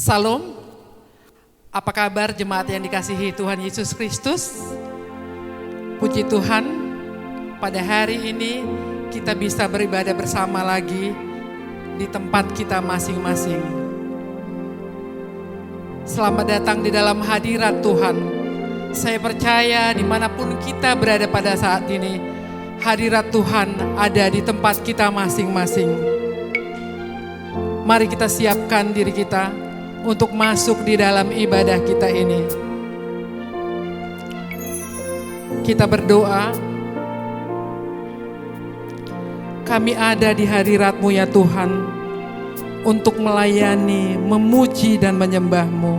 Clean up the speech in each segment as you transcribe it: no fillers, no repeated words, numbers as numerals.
Salam, apa kabar jemaat yang dikasihi Tuhan Yesus Kristus? Puji Tuhan, pada hari ini kita bisa beribadah bersama lagi di tempat kita masing-masing. Selamat datang di dalam hadirat Tuhan. Saya percaya dimanapun kita berada pada saat ini, hadirat Tuhan ada di tempat kita masing-masing. Mari kita siapkan diri kita untuk masuk di dalam ibadah kita ini. Kita berdoa. Kami ada di hadirat-Mu ya Tuhan, untuk melayani, memuji dan menyembah-Mu.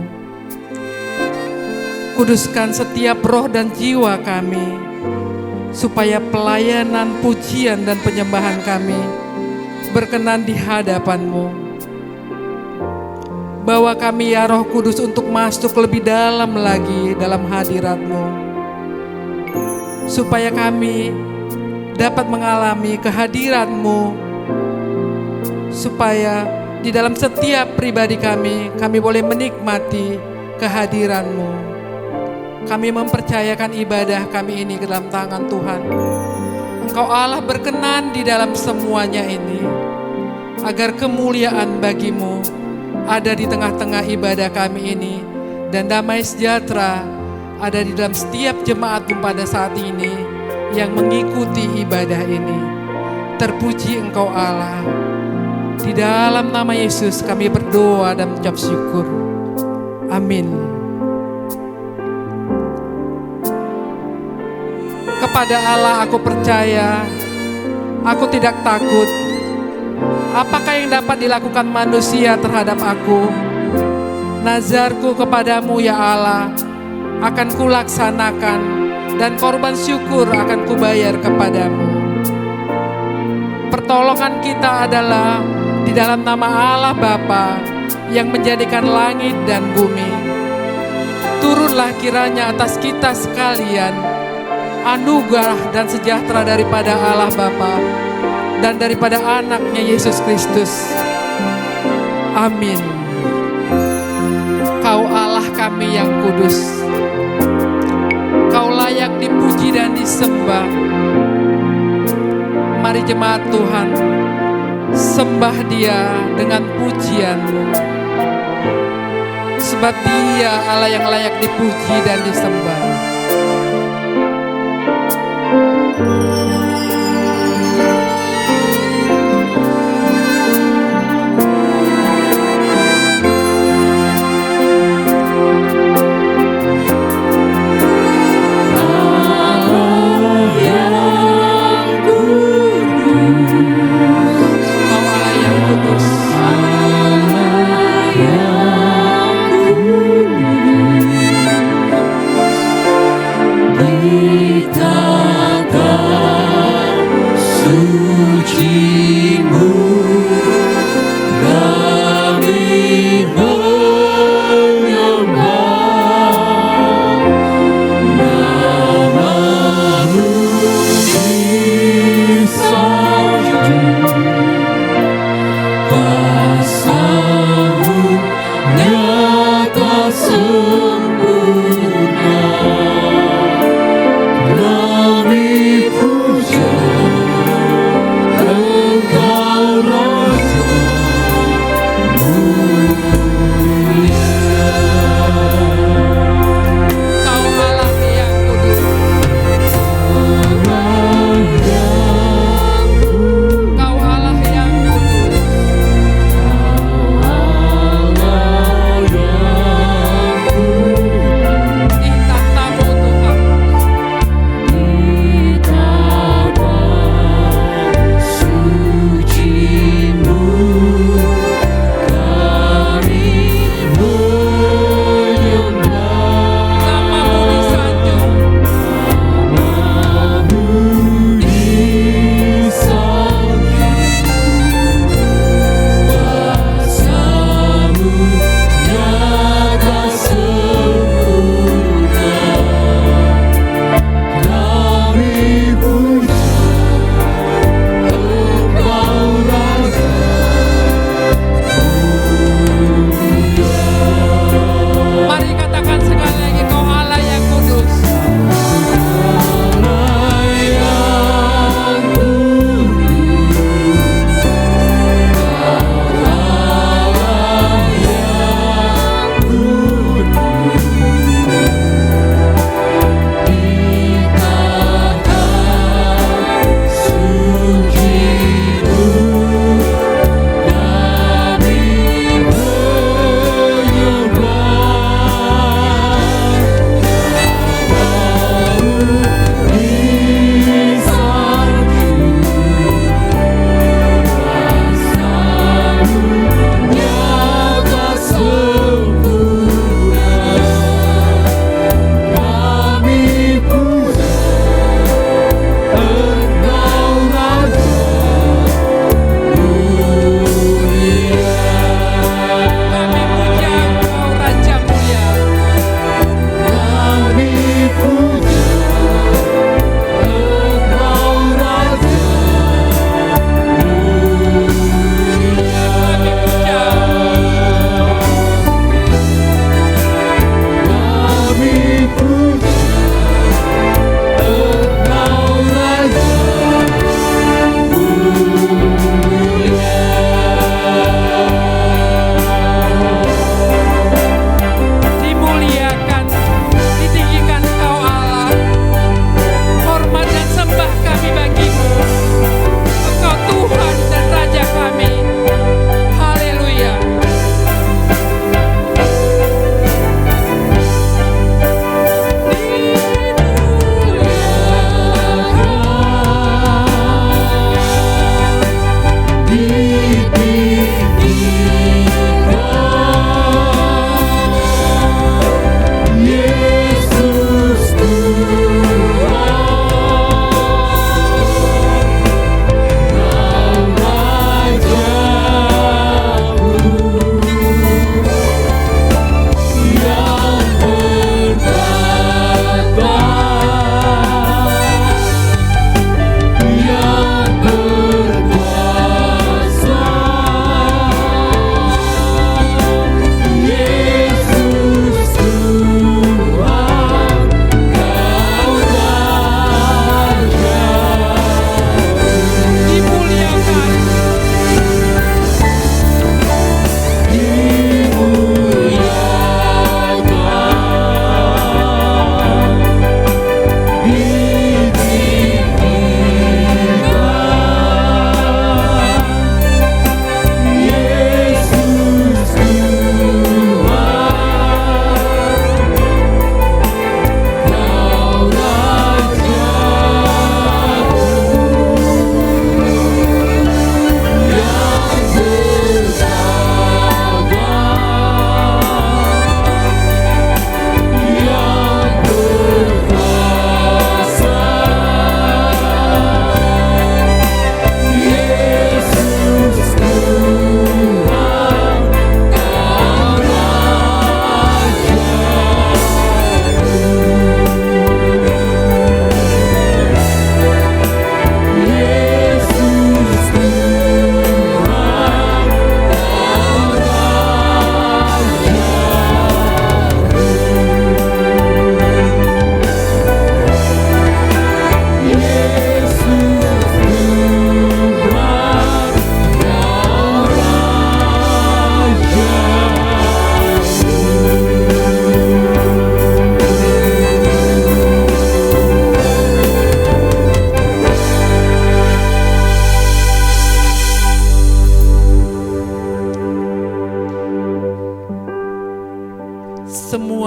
Kuduskan setiap roh dan jiwa kami, supaya pelayanan, pujian dan penyembahan kami berkenan di hadapan-Mu. Bawa kami ya Roh Kudus untuk masuk lebih dalam lagi dalam hadirat-Mu, supaya kami dapat mengalami kehadiran-Mu, supaya di dalam setiap pribadi kami boleh menikmati kehadiran-Mu. Kami mempercayakan ibadah kami ini ke dalam tangan Tuhan. Engkau Allah berkenan di dalam semuanya ini, agar kemuliaan bagi-Mu ada di tengah-tengah ibadah kami ini, dan damai sejahtera ada di dalam setiap jemaat-Mu pada saat ini yang mengikuti ibadah ini. Terpuji Engkau Allah. Di dalam nama Yesus kami berdoa dan mengucap syukur. Amin. Kepada Allah aku percaya, aku tidak takut. Apakah yang dapat dilakukan manusia terhadap aku? Nazarku kepadamu ya Allah akan kulaksanakan, dan korban syukur akan kubayar kepadamu. Pertolongan kita adalah di dalam nama Allah Bapa yang menjadikan langit dan bumi. Turunlah kiranya atas kita sekalian anugerah dan sejahtera daripada Allah Bapa dan daripada anaknya Yesus Kristus. Amin. Kau Allah kami yang kudus, Kau layak dipuji dan disembah. Mari jemaat Tuhan, sembah Dia dengan pujian-Mu, sebab Dia Allah yang layak dipuji dan disembah. Kita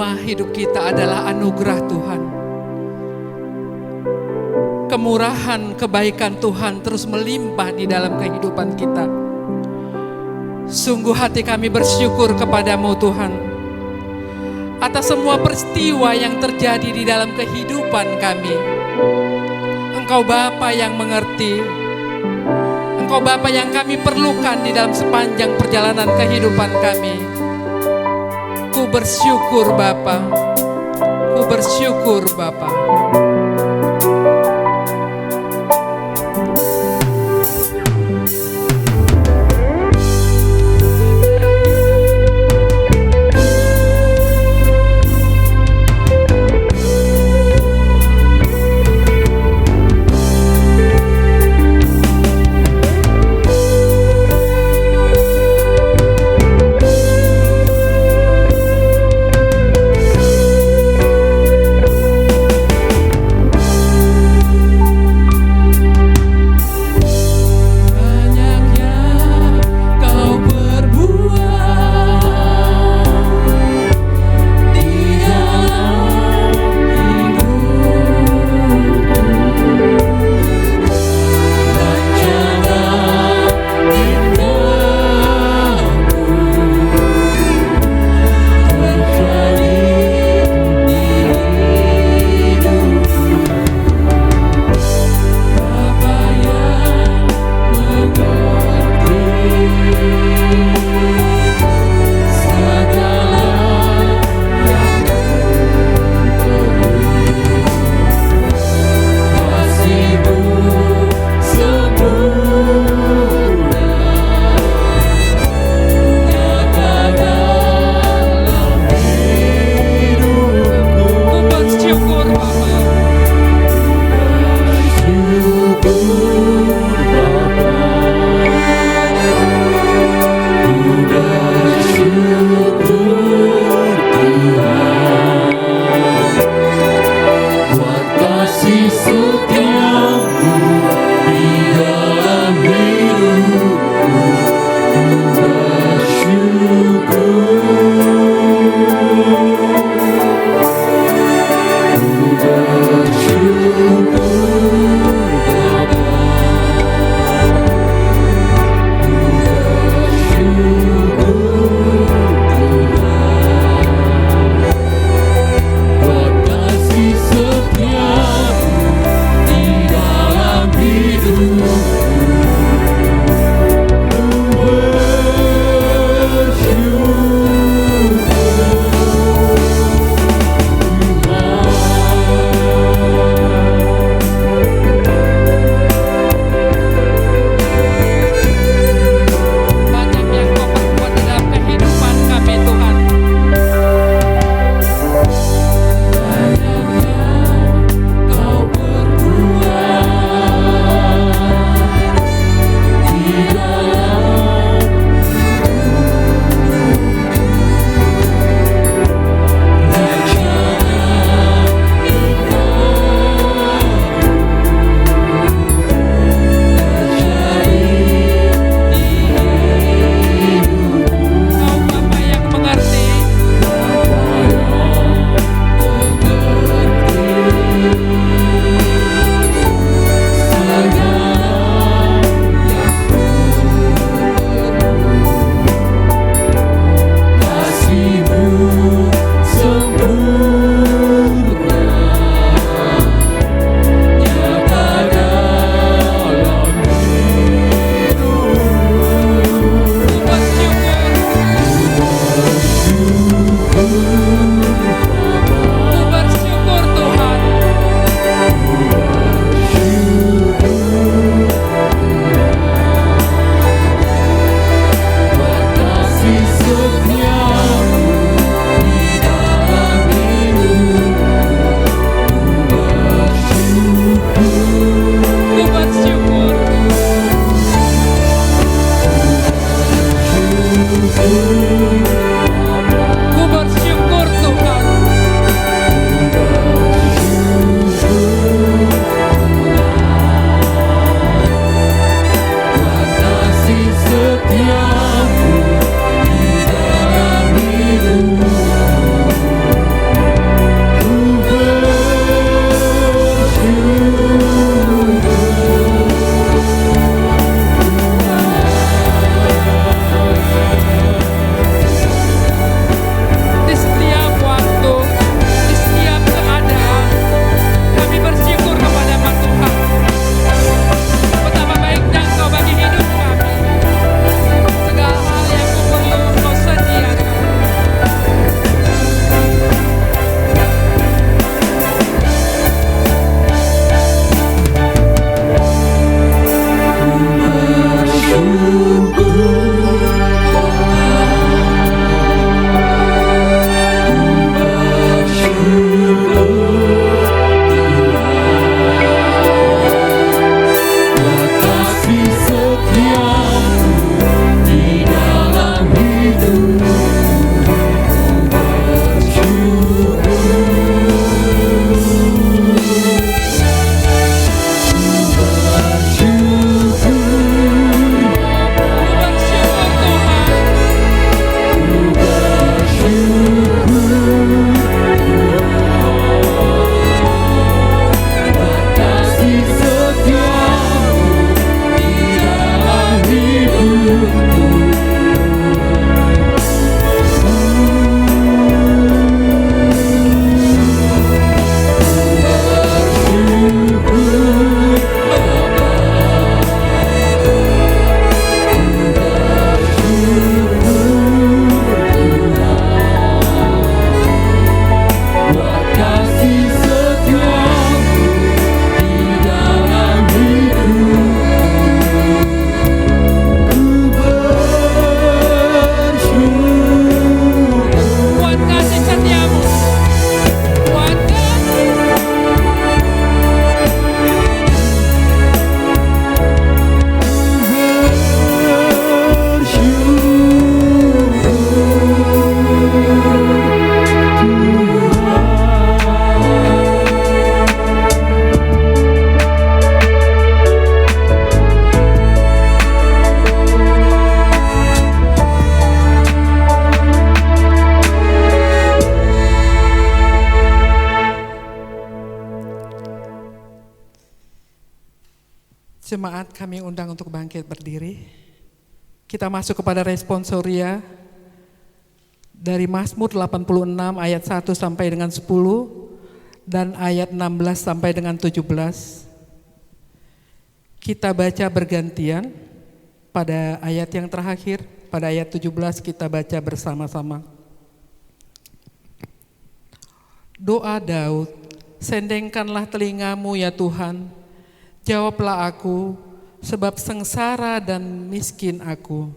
semua hidup kita adalah anugerah Tuhan. Kemurahan, kebaikan Tuhan terus melimpah di dalam kehidupan kita. Sungguh hati kami bersyukur kepadamu Tuhan, atas semua peristiwa yang terjadi di dalam kehidupan kami. Engkau Bapa yang mengerti, Engkau Bapa yang kami perlukan di dalam sepanjang perjalanan kehidupan kami. Ku bersyukur Bapa, ku bersyukur Bapa. Jemaat kami undang untuk bangkit berdiri. Kita masuk kepada responsoria dari Mazmur 86 ayat 1 sampai dengan 10 dan ayat 16 sampai dengan 17. Kita baca bergantian pada ayat yang terakhir, pada ayat 17 kita baca bersama-sama. Doa Daud, sendengkanlah telingamu ya Tuhan, jawablah aku, sebab sengsara dan miskin aku.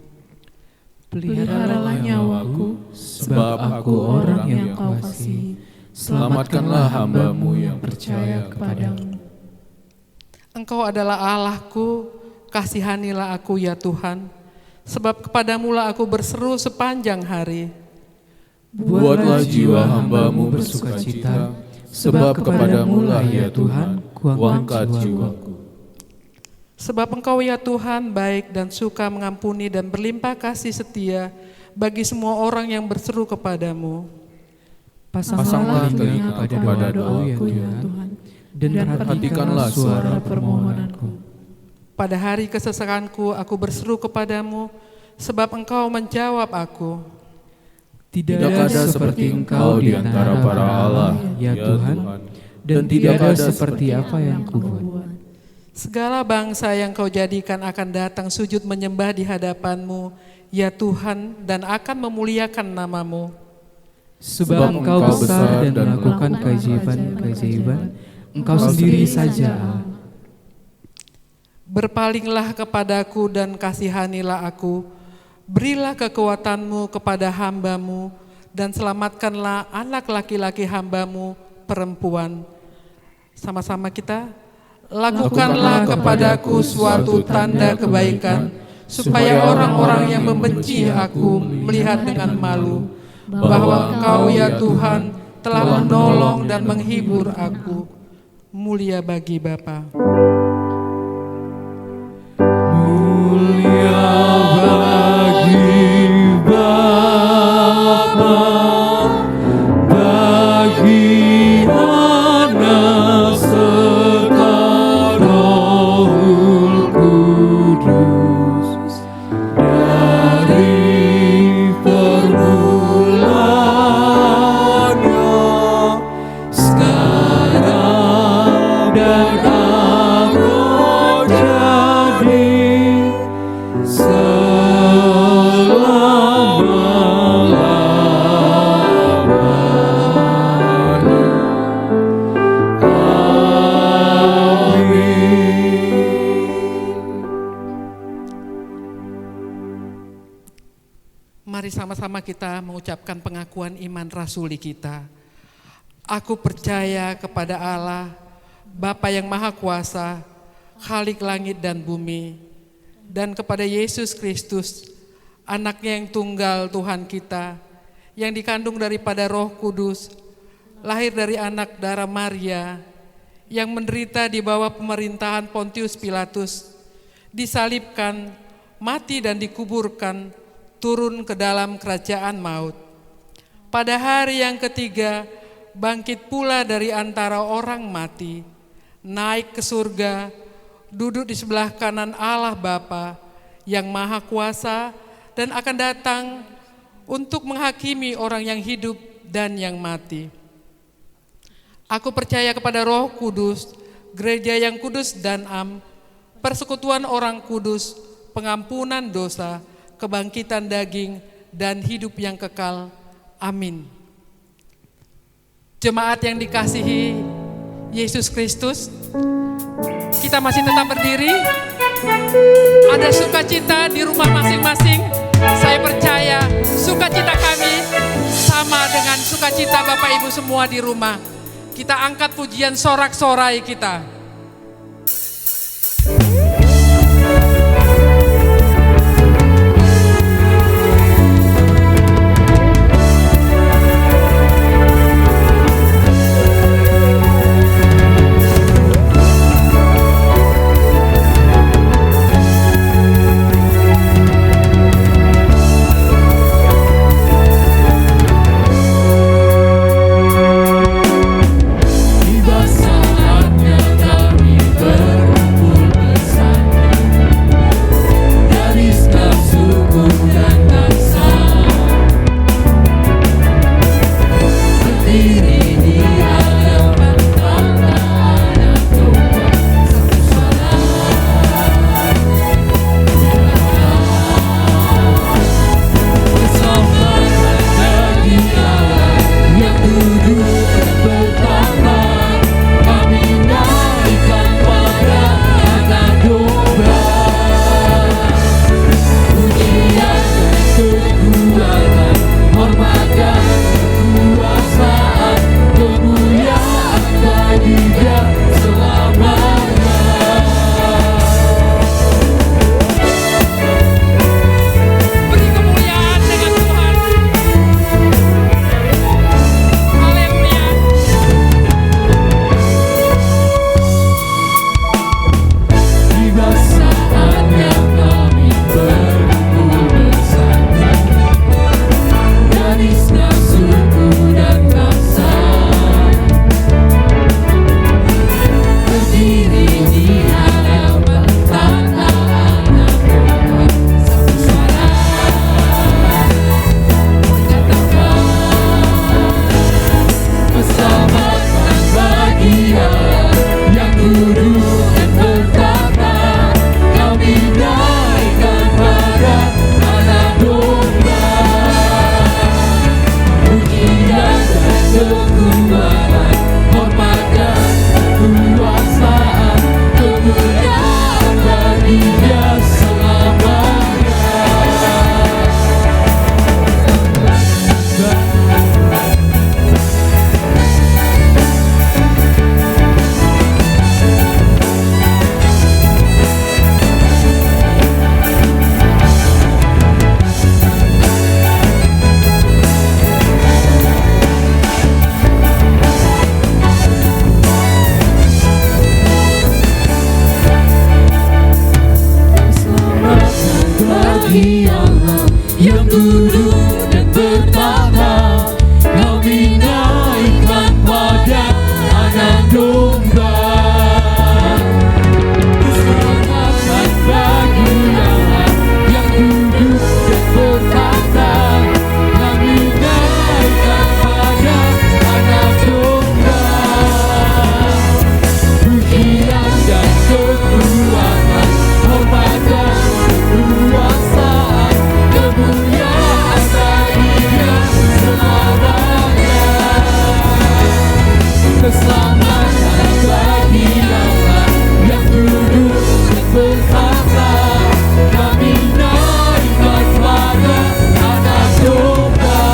Peliharalah nyawaku, sebab aku orang yang kau kasihi. Selamatkanlah hamba-mu yang percaya kepadamu. Engkau adalah Allahku, kasihanilah aku ya Tuhan, sebab kepadamulah aku berseru sepanjang hari. Buatlah jiwa hamba-mu bersukacita, sebab kepadamulah ya Tuhan, kuangkat jiwaku. Sebab Engkau ya Tuhan baik dan suka mengampuni dan berlimpah kasih setia bagi semua orang yang berseru kepadamu. Pasanglah telinga kepada doaku ya Tuhan, dan perhatikanlah suara permohonanku. Pada hari kesesakanku aku berseru kepadamu, sebab Engkau menjawab aku. Tidak ada seperti Engkau di antara para Allah ya Tuhan, dan tidak ada seperti apa yang kubuat. Segala bangsa yang Kau jadikan akan datang sujud menyembah di hadapan-Mu, ya Tuhan, dan akan memuliakan nama-Mu. Sebab Engkau besar dan melakukan keajaiban-keajaiban, Engkau sendiri saja Allah. Berpalinglah kepadaku dan kasihanilah aku, berilah kekuatan-Mu kepada hamba-Mu, dan selamatkanlah anak laki-laki hamba-Mu perempuan. Sama-sama kita, lakukanlah kepadaku suatu tanda kebaikan, supaya orang-orang yang membenci aku melihat dengan malu, bahwa Engkau ya Tuhan telah menolong dan menghibur aku. Mulia bagi Bapa. Mulia bagi Bapa, bagi Anak serta Roh Kudus, dari permulaan sekarang dan akan jadi Mari sama-sama kita mengucapkan pengakuan iman rasuli kita. Aku percaya kepada Allah, Bapa yang Maha Kuasa, Khalik langit dan bumi, dan kepada Yesus Kristus, Anaknya yang tunggal Tuhan kita, yang dikandung daripada Roh Kudus, lahir dari anak darah Maria, yang menderita di bawah pemerintahan Pontius Pilatus, disalibkan, mati dan dikuburkan, turun ke dalam kerajaan maut. Pada hari yang ketiga, bangkit pula dari antara orang mati, naik ke surga, duduk di sebelah kanan Allah Bapa yang Maha Kuasa, dan akan datang untuk menghakimi orang yang hidup dan yang mati. Aku percaya kepada Roh Kudus, gereja yang kudus dan am, persekutuan orang kudus, pengampunan dosa, kebangkitan daging, dan hidup yang kekal. Amin. Jemaat yang dikasihi Yesus Kristus, kita masih tetap berdiri. Ada sukacita di rumah masing-masing. Saya percaya sukacita kami sama dengan sukacita Bapak Ibu semua di rumah. Kita angkat pujian sorak-sorai kita. Tiba saatnya bagi Allah yang duduk dan bertahta. Kami naikkan pada anak domba. Keselamatan bagi Allah yang duduk dan bertahta. Kami naikkan pada anak domba. Pujian dan kekuatan, hormat dan kekuasaan, kemuliaan bagi Dia selamanya. Keselamatan bagi Allah yang duduk dan bertahta. Kami naikkan pada anak domba.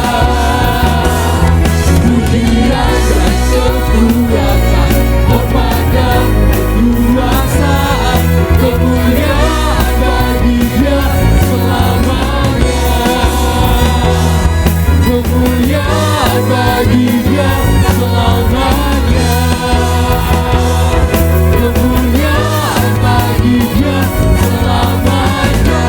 Pujian dan kekuatan, hormat dan kekuasaan, kemuliaan bagi Dia selamanya. Kemuliaan bagi Dia selamanya. Kemuliaan bagi Dia selamanya.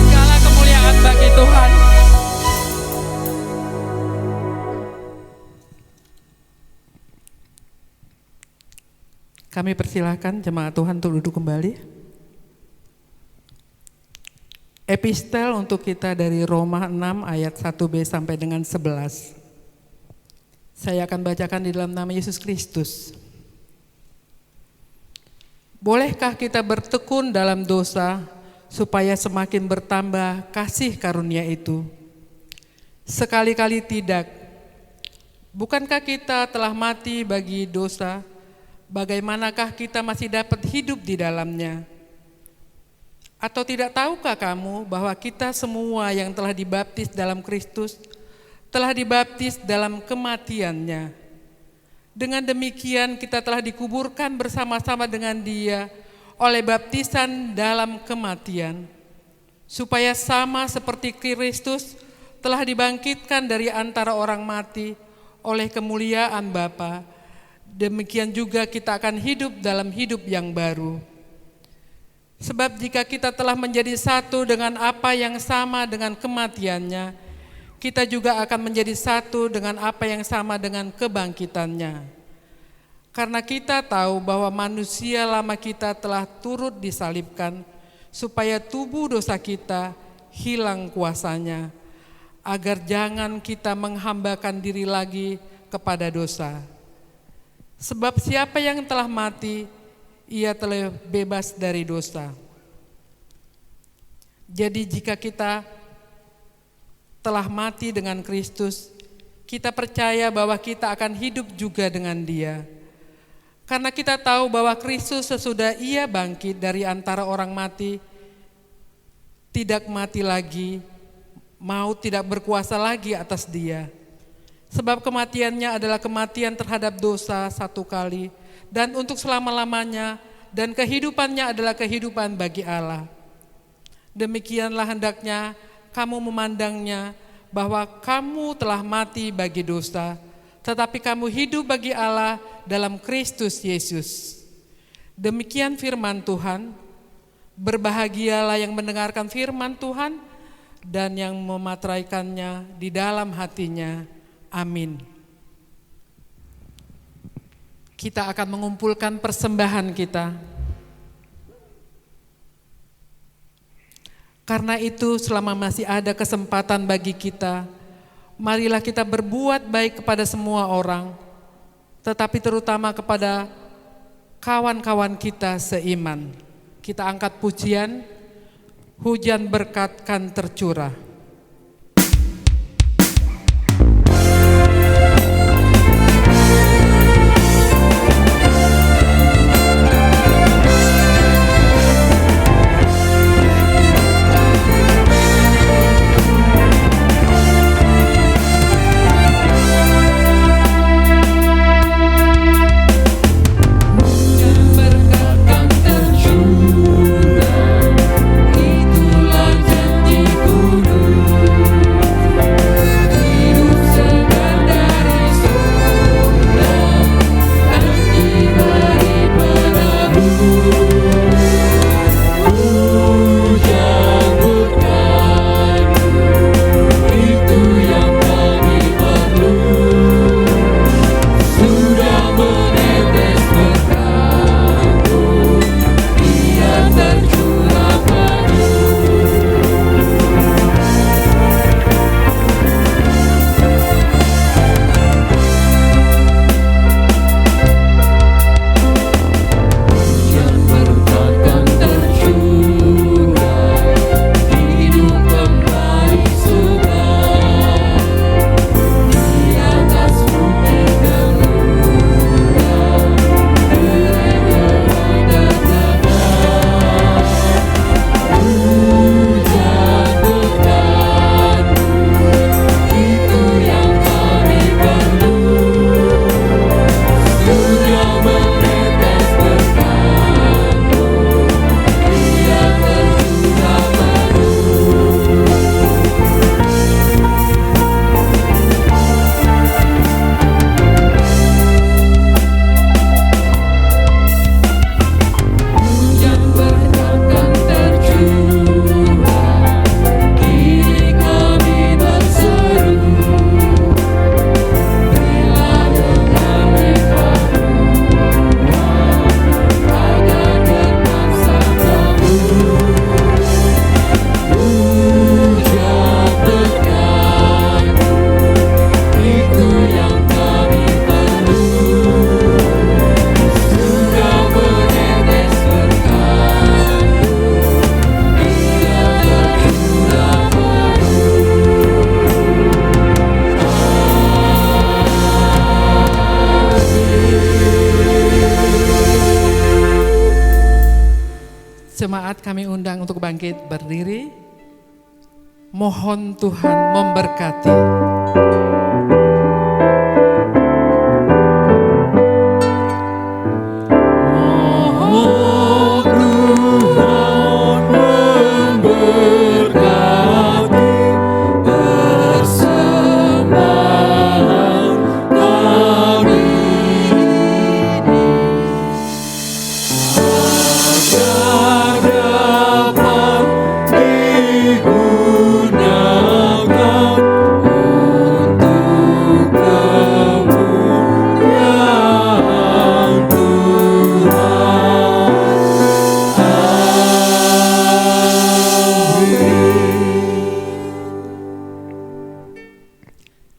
Segala kemuliaan bagi Tuhan. Kami persilahkan jemaat Tuhan untuk duduk kembali. Epistel untuk kita dari Roma 6 ayat 1b sampai dengan 11. Saya akan bacakan di dalam nama Yesus Kristus. Bolehkah kita bertekun dalam dosa supaya semakin bertambah kasih karunia itu? Sekali-kali tidak. Bukankah kita telah mati bagi dosa? Bagaimanakah kita masih dapat hidup di dalamnya? Atau tidak tahukah kamu bahwa kita semua yang telah dibaptis dalam Kristus telah dibaptis dalam kematiannya? Dengan demikian kita telah dikuburkan bersama-sama dengan Dia oleh baptisan dalam kematian, supaya sama seperti Kristus telah dibangkitkan dari antara orang mati oleh kemuliaan Bapa, demikian juga kita akan hidup dalam hidup yang baru. Sebab jika kita telah menjadi satu dengan apa yang sama dengan kematiannya, kita juga akan menjadi satu dengan apa yang sama dengan kebangkitannya. Karena kita tahu bahwa manusia lama kita telah turut disalibkan, supaya tubuh dosa kita hilang kuasanya, agar jangan kita menghambakan diri lagi kepada dosa. Sebab siapa yang telah mati, ia telah bebas dari dosa. Jadi jika kita telah mati dengan Kristus, kita percaya bahwa kita akan hidup juga dengan Dia. Karena kita tahu bahwa Kristus sesudah Ia bangkit dari antara orang mati, tidak mati lagi, maut tidak berkuasa lagi atas Dia. Sebab kematiannya adalah kematian terhadap dosa satu kali dan untuk selama-lamanya, dan kehidupannya adalah kehidupan bagi Allah. Demikianlah hendaknya kamu memandangnya, bahwa kamu telah mati bagi dosa, tetapi kamu hidup bagi Allah dalam Kristus Yesus. Demikian firman Tuhan. Berbahagialah yang mendengarkan firman Tuhan dan yang memateraikannya di dalam hatinya. Amin. Kita akan mengumpulkan persembahan kita. Karena itu selama masih ada kesempatan bagi kita, marilah kita berbuat baik kepada semua orang, tetapi terutama kepada kawan-kawan kita seiman. Kita angkat pujian, hujan berkat kan tercurah. Hujan berkat kan tercurah, itu kami undang untuk bangkit berdiri. Mohon Tuhan memberkati.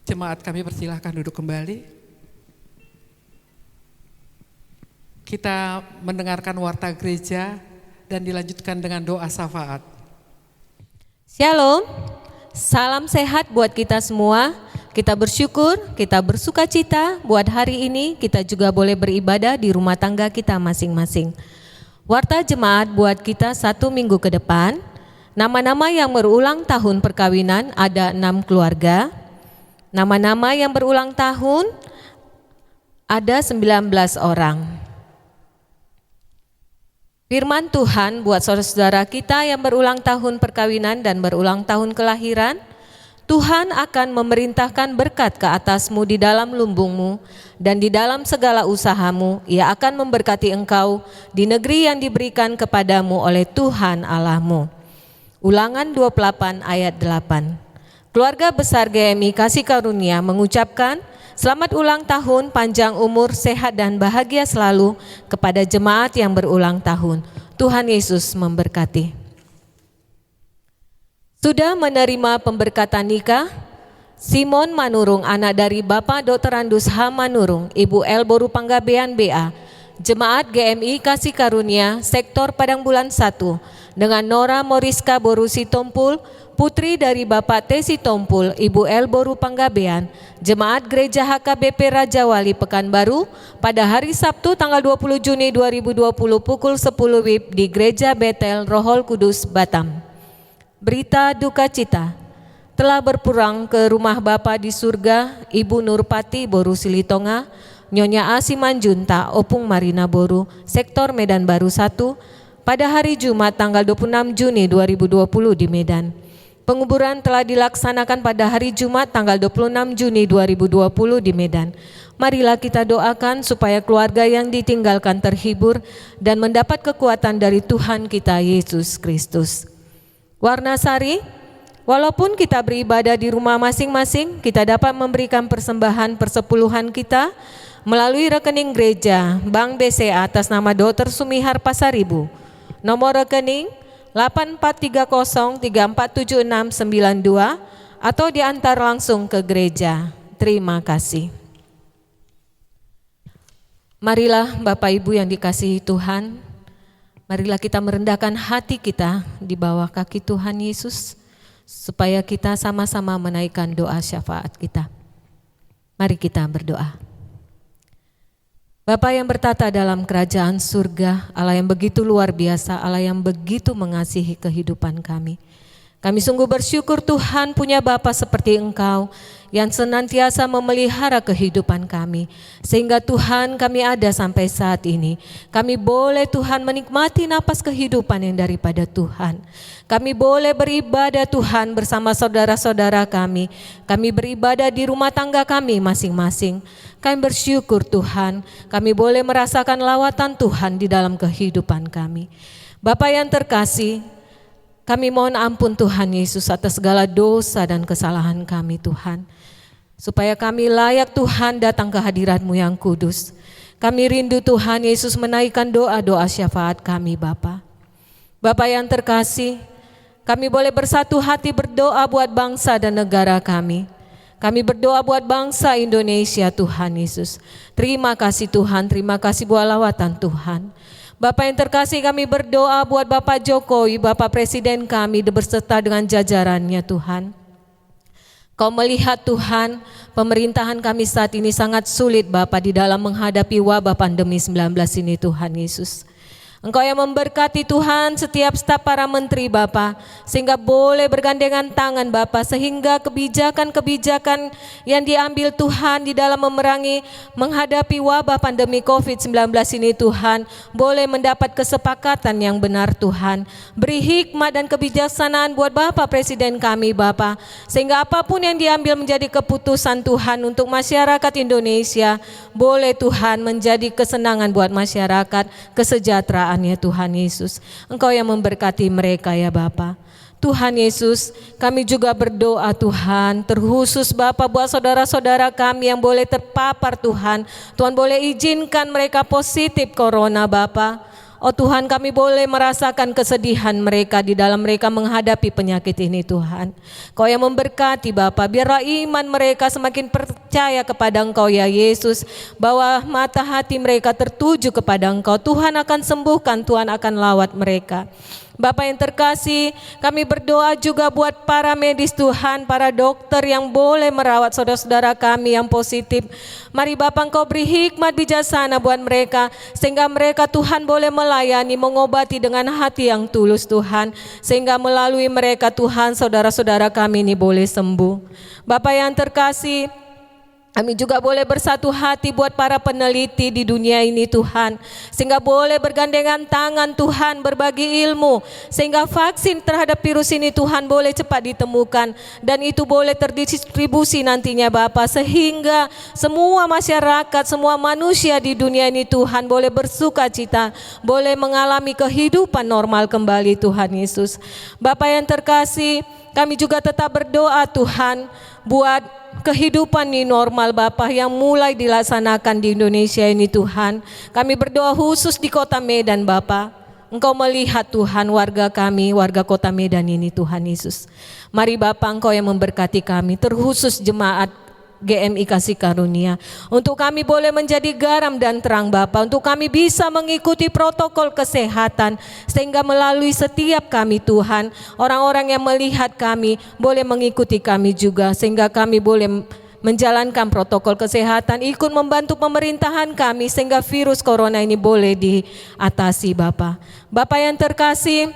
Jemaat kami persilahkan duduk kembali. Kita mendengarkan warta gereja dan dilanjutkan dengan doa syafaat. Shalom, salam sehat buat kita semua. Kita bersyukur, kita bersuka cita buat hari ini kita juga boleh beribadah di rumah tangga kita masing-masing. Warta jemaat buat kita 1 minggu ke depan. Nama-nama yang berulang tahun perkawinan ada 6 keluarga. Nama-nama yang berulang tahun ada 19 orang. Firman Tuhan buat saudara-saudara kita yang berulang tahun perkawinan dan berulang tahun kelahiran, Tuhan akan memerintahkan berkat ke atasmu di dalam lumbungmu dan di dalam segala usahamu. Ia akan memberkati engkau di negeri yang diberikan kepadamu oleh Tuhan Allahmu. Ulangan 28 ayat 8. Keluarga besar GMI Kasih Karunia mengucapkan selamat ulang tahun, panjang umur, sehat dan bahagia selalu kepada jemaat yang berulang tahun. Tuhan Yesus memberkati. Sudah menerima pemberkatan nikah, Simon Manurung, anak dari Bapak Dr. Andus H. Manurung, Ibu El Boru Panggabean BA, Jemaat GMI Kasih Karunia, Sektor Padang Bulan 1, dengan Nora Moriska Boru Sitompul, putri dari Bapak T. Sitompul, Ibu El Boru Panggabean, Jemaat Gereja HKBP Raja Wali Pekanbaru, pada hari Sabtu tanggal 20 Juni 2020 pukul 10 WIB di Gereja Betel Rohol Kudus, Batam. Berita duka cita, telah berpulang ke rumah Bapa di surga Ibu Nurpati Boru Silitonga, Nyonya Asimanjunta Opung Marina Boru, Sektor Medan Baru 1, pada hari Jumat tanggal 26 Juni 2020 di Medan. Penguburan telah dilaksanakan pada hari Jumat tanggal 26 Juni 2020 di Medan. Marilah kita doakan supaya keluarga yang ditinggalkan terhibur dan mendapat kekuatan dari Tuhan kita Yesus Kristus. Warnasari, walaupun kita beribadah di rumah masing-masing, kita dapat memberikan persembahan persepuluhan kita melalui rekening gereja Bank BCA atas nama Dr. Sumihar Pasaribu. Nomor rekening 8430347692 atau diantar langsung ke gereja. Terima kasih. Marilah Bapak Ibu yang dikasihi Tuhan, marilah kita merendahkan hati kita di bawah kaki Tuhan Yesus, supaya kita sama-sama menaikkan doa syafaat kita. Mari kita berdoa. Bapa yang bertata dalam kerajaan surga, Allah yang begitu luar biasa, Allah yang begitu mengasihi kehidupan kami. Kami sungguh bersyukur Tuhan punya Bapa seperti Engkau yang senantiasa memelihara kehidupan kami. Sehingga Tuhan kami ada sampai saat ini. Kami boleh Tuhan menikmati napas kehidupan yang daripada Tuhan. Kami boleh beribadah Tuhan bersama saudara-saudara kami. Kami beribadah di rumah tangga kami masing-masing. Kami bersyukur Tuhan, kami boleh merasakan lawatan Tuhan di dalam kehidupan kami. Bapa yang terkasih, kami mohon ampun Tuhan Yesus atas segala dosa dan kesalahan kami Tuhan. Supaya kami layak Tuhan datang ke hadirat-Mu yang kudus. Kami rindu Tuhan Yesus menaikkan doa-doa syafaat kami Bapa. Bapa yang terkasih, kami boleh bersatu hati berdoa buat bangsa dan negara kami. Kami berdoa buat bangsa Indonesia Tuhan Yesus. Terima kasih Tuhan, terima kasih buat lawatan Tuhan. Bapak yang terkasih, kami berdoa buat Bapak Jokowi, Bapak Presiden kami berserta dengan jajarannya Tuhan. Kau melihat Tuhan, pemerintahan kami saat ini sangat sulit Bapak di dalam menghadapi wabah pandemi 19 ini Tuhan Yesus. Engkau yang memberkati Tuhan setiap staf para menteri Bapa, sehingga boleh bergandengan tangan Bapa, sehingga kebijakan-kebijakan yang diambil Tuhan di dalam menghadapi wabah pandemi COVID-19 ini Tuhan, boleh mendapat kesepakatan yang benar Tuhan. Beri hikmat dan kebijaksanaan buat Bapak Presiden kami Bapa, sehingga apapun yang diambil menjadi keputusan Tuhan untuk masyarakat Indonesia, boleh Tuhan menjadi kesenangan buat masyarakat, kesejahteraan ya Tuhan Yesus. Engkau yang memberkati mereka ya Bapa. Tuhan Yesus, kami juga berdoa Tuhan, terkhusus Bapa buat saudara-saudara kami yang boleh terpapar Tuhan. Tuhan boleh izinkan mereka positif corona Bapa. Oh Tuhan, kami boleh merasakan kesedihan mereka di dalam mereka menghadapi penyakit ini Tuhan. Kau yang memberkati Bapa, biarlah iman mereka semakin percaya kepada Engkau ya Yesus, bahwa mata hati mereka tertuju kepada Engkau. Tuhan akan sembuhkan, Tuhan akan lawat mereka. Bapak yang terkasih, kami berdoa juga buat para medis Tuhan, para dokter yang boleh merawat saudara-saudara kami yang positif. Mari Bapak Engkau beri hikmat bijaksana buat mereka, sehingga mereka Tuhan boleh melayani, mengobati dengan hati yang tulus Tuhan, sehingga melalui mereka Tuhan saudara-saudara kami ini boleh sembuh. Bapak yang terkasih, kami juga boleh bersatu hati buat para peneliti di dunia ini Tuhan, sehingga boleh bergandengan tangan Tuhan, berbagi ilmu, sehingga vaksin terhadap virus ini Tuhan boleh cepat ditemukan, dan itu boleh terdistribusi nantinya Bapa, sehingga semua masyarakat, semua manusia di dunia ini Tuhan boleh bersuka cita, boleh mengalami kehidupan normal kembali Tuhan Yesus. Bapa yang terkasih, kami juga tetap berdoa Tuhan buat kehidupan ini normal Bapa yang mulai dilaksanakan di Indonesia ini Tuhan. Kami berdoa khusus di kota Medan Bapa. Engkau melihat Tuhan warga kami, warga kota Medan ini Tuhan Yesus. Mari Bapa Engkau yang memberkati kami, terkhusus jemaat GMI Kasih Karunia, untuk kami boleh menjadi garam dan terang Bapa, untuk kami bisa mengikuti protokol kesehatan, sehingga melalui setiap kami Tuhan, orang-orang yang melihat kami boleh mengikuti kami juga, sehingga kami boleh menjalankan protokol kesehatan, ikut membantu pemerintahan kami, sehingga virus corona ini boleh diatasi Bapa. Bapa yang terkasih,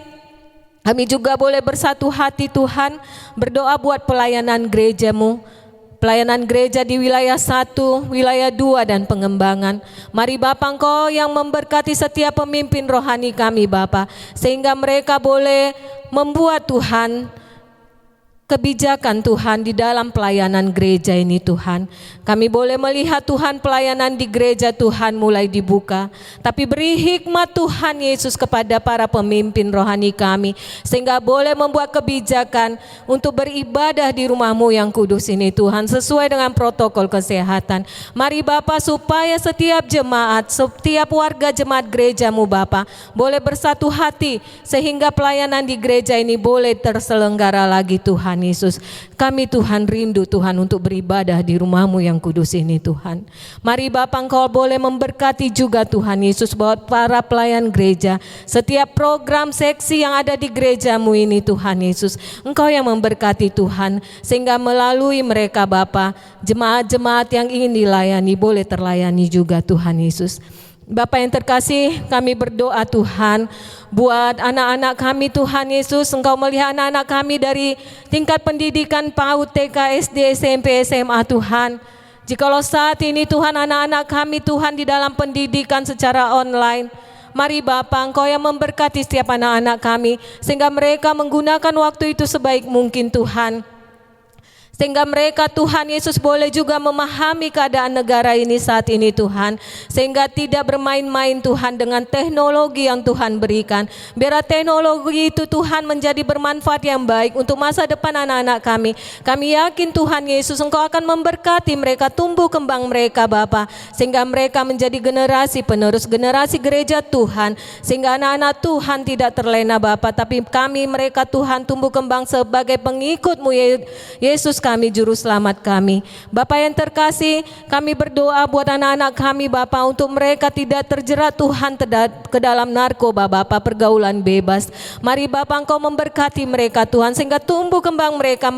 kami juga boleh bersatu hati Tuhan, berdoa buat pelayanan gereja-Mu, pelayanan gereja di wilayah 1, wilayah 2 dan pengembangan. Mari Bapa Engkau yang memberkati setiap pemimpin rohani kami Bapa, sehingga mereka boleh membuat Tuhan kebijakan Tuhan di dalam pelayanan gereja ini Tuhan. Kami boleh melihat Tuhan pelayanan di gereja Tuhan mulai dibuka, tapi beri hikmat Tuhan Yesus kepada para pemimpin rohani kami, sehingga boleh membuat kebijakan untuk beribadah di rumah-Mu yang kudus ini Tuhan, sesuai dengan protokol kesehatan. Mari Bapa, supaya setiap jemaat, setiap warga jemaat gereja-Mu Bapa boleh bersatu hati, sehingga pelayanan di gereja ini boleh terselenggara lagi Tuhan Yesus. Kami Tuhan rindu Tuhan untuk beribadah di rumah-Mu yang kudus ini Tuhan. Mari Bapa Engkau boleh memberkati juga Tuhan Yesus buat para pelayan gereja, setiap program seksi yang ada di gereja-Mu ini Tuhan Yesus. Engkau yang memberkati Tuhan, sehingga melalui mereka Bapa, jemaat-jemaat yang ingin dilayani boleh terlayani juga Tuhan Yesus. Bapa yang terkasih, kami berdoa Tuhan buat anak-anak kami Tuhan Yesus. Engkau melihat anak-anak kami dari tingkat pendidikan PAUD, TK, SD, SMP, SMA Tuhan. Jikalau saat ini Tuhan anak-anak kami Tuhan di dalam pendidikan secara online, mari Bapa Engkau yang memberkati setiap anak-anak kami, sehingga mereka menggunakan waktu itu sebaik mungkin Tuhan, sehingga mereka Tuhan Yesus boleh juga memahami keadaan negara ini saat ini Tuhan, sehingga tidak bermain-main Tuhan dengan teknologi yang Tuhan berikan. Biar teknologi itu Tuhan menjadi bermanfaat yang baik untuk masa depan anak-anak kami. Kami yakin Tuhan Yesus Engkau akan memberkati mereka, tumbuh kembang mereka Bapa, sehingga mereka menjadi generasi penerus, generasi gereja Tuhan, sehingga anak-anak Tuhan tidak terlena Bapa, tapi kami mereka Tuhan tumbuh kembang sebagai pengikut-Mu Yesus kami, Juru Selamat kami. Bapa yang terkasih, kami berdoa buat anak-anak kami Bapa, untuk mereka tidak terjerat Tuhan ke dalam narkoba Bapa, pergaulan bebas. Mari Bapa Engkau memberkati mereka Tuhan, sehingga tumbuh kembang mereka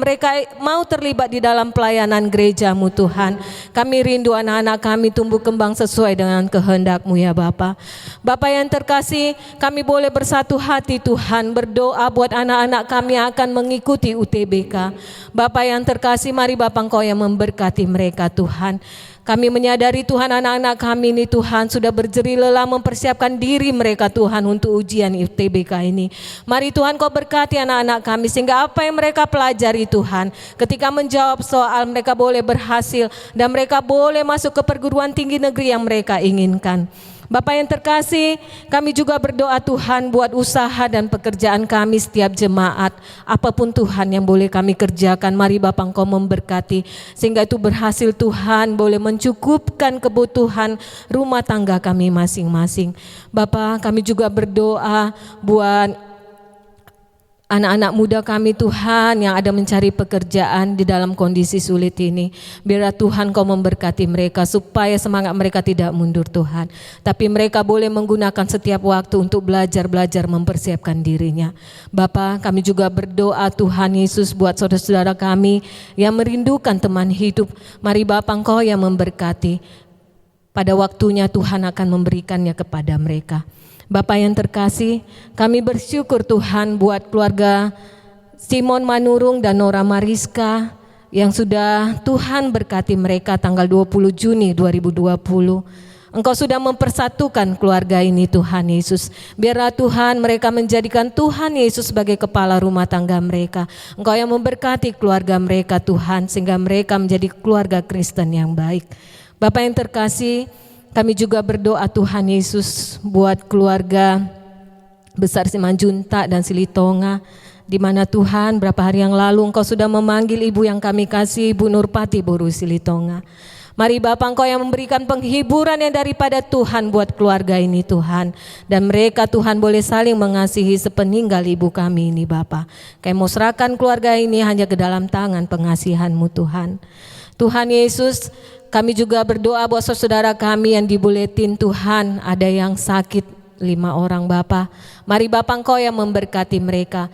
mau terlibat di dalam pelayanan gereja-Mu Tuhan. Kami rindu anak-anak kami tumbuh kembang sesuai dengan kehendak-Mu ya Bapa. Bapa yang terkasih, kami boleh bersatu hati Tuhan, berdoa buat anak-anak kami yang akan mengikuti UTBK. Bapa yang terkasih, mari Bapa Engkau yang memberkati mereka Tuhan. Kami menyadari Tuhan, anak-anak kami ini Tuhan sudah berjerih lelah mempersiapkan diri mereka Tuhan untuk ujian UTBK ini. Mari Tuhan Kau berkati anak-anak kami, sehingga apa yang mereka pelajari Tuhan, ketika menjawab soal mereka boleh berhasil dan mereka boleh masuk ke perguruan tinggi negeri yang mereka inginkan. Bapa yang terkasih, kami juga berdoa Tuhan buat usaha dan pekerjaan kami setiap jemaat. Apapun Tuhan yang boleh kami kerjakan, mari Bapa Engkau memberkati, sehingga itu berhasil Tuhan, boleh mencukupkan kebutuhan rumah tangga kami masing-masing. Bapa, kami juga berdoa buat anak-anak muda kami Tuhan yang ada mencari pekerjaan di dalam kondisi sulit ini. Biarlah Tuhan Kau memberkati mereka supaya semangat mereka tidak mundur Tuhan. Tapi mereka boleh menggunakan setiap waktu untuk belajar mempersiapkan dirinya. Bapa, kami juga berdoa Tuhan Yesus buat saudara-saudara kami yang merindukan teman hidup. Mari Bapa Engkau yang memberkati. Pada waktunya Tuhan akan memberikannya kepada mereka. Bapa yang terkasih, kami bersyukur Tuhan buat keluarga Simon Manurung dan Nora Mariska yang sudah Tuhan berkati mereka tanggal 20 Juni 2020. Engkau sudah mempersatukan keluarga ini Tuhan Yesus. Biarlah Tuhan mereka menjadikan Tuhan Yesus sebagai kepala rumah tangga mereka. Engkau yang memberkati keluarga mereka Tuhan, sehingga mereka menjadi keluarga Kristen yang baik. Bapa yang terkasih, kami juga berdoa Tuhan Yesus buat keluarga besar Simanjuntak dan Silitonga, di mana Tuhan berapa hari yang lalu Engkau sudah memanggil ibu yang kami kasih, Ibu Nurpati Boru Silitonga. Mari Bapa Engkau yang memberikan penghiburan yang daripada Tuhan buat keluarga ini Tuhan. Dan mereka Tuhan boleh saling mengasihi sepeninggal ibu kami ini Bapa. Kami mau serahkan keluarga ini hanya ke dalam tangan pengasihan-Mu Tuhan. Tuhan Yesus, kami juga berdoa buat saudara kami yang di Buletin Tuhan, ada yang sakit 5 orang Bapa. Mari Bapa Engkau yang memberkati mereka.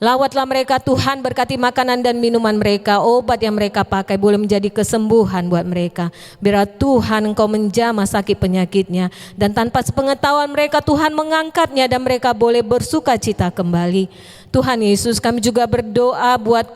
Lawatlah mereka Tuhan, berkati makanan dan minuman mereka, obat yang mereka pakai boleh menjadi kesembuhan buat mereka. Biar Tuhan Engkau menjamah sakit penyakitnya, dan tanpa sepengetahuan mereka Tuhan mengangkatnya dan mereka boleh bersuka cita kembali. Tuhan Yesus, kami juga berdoa buat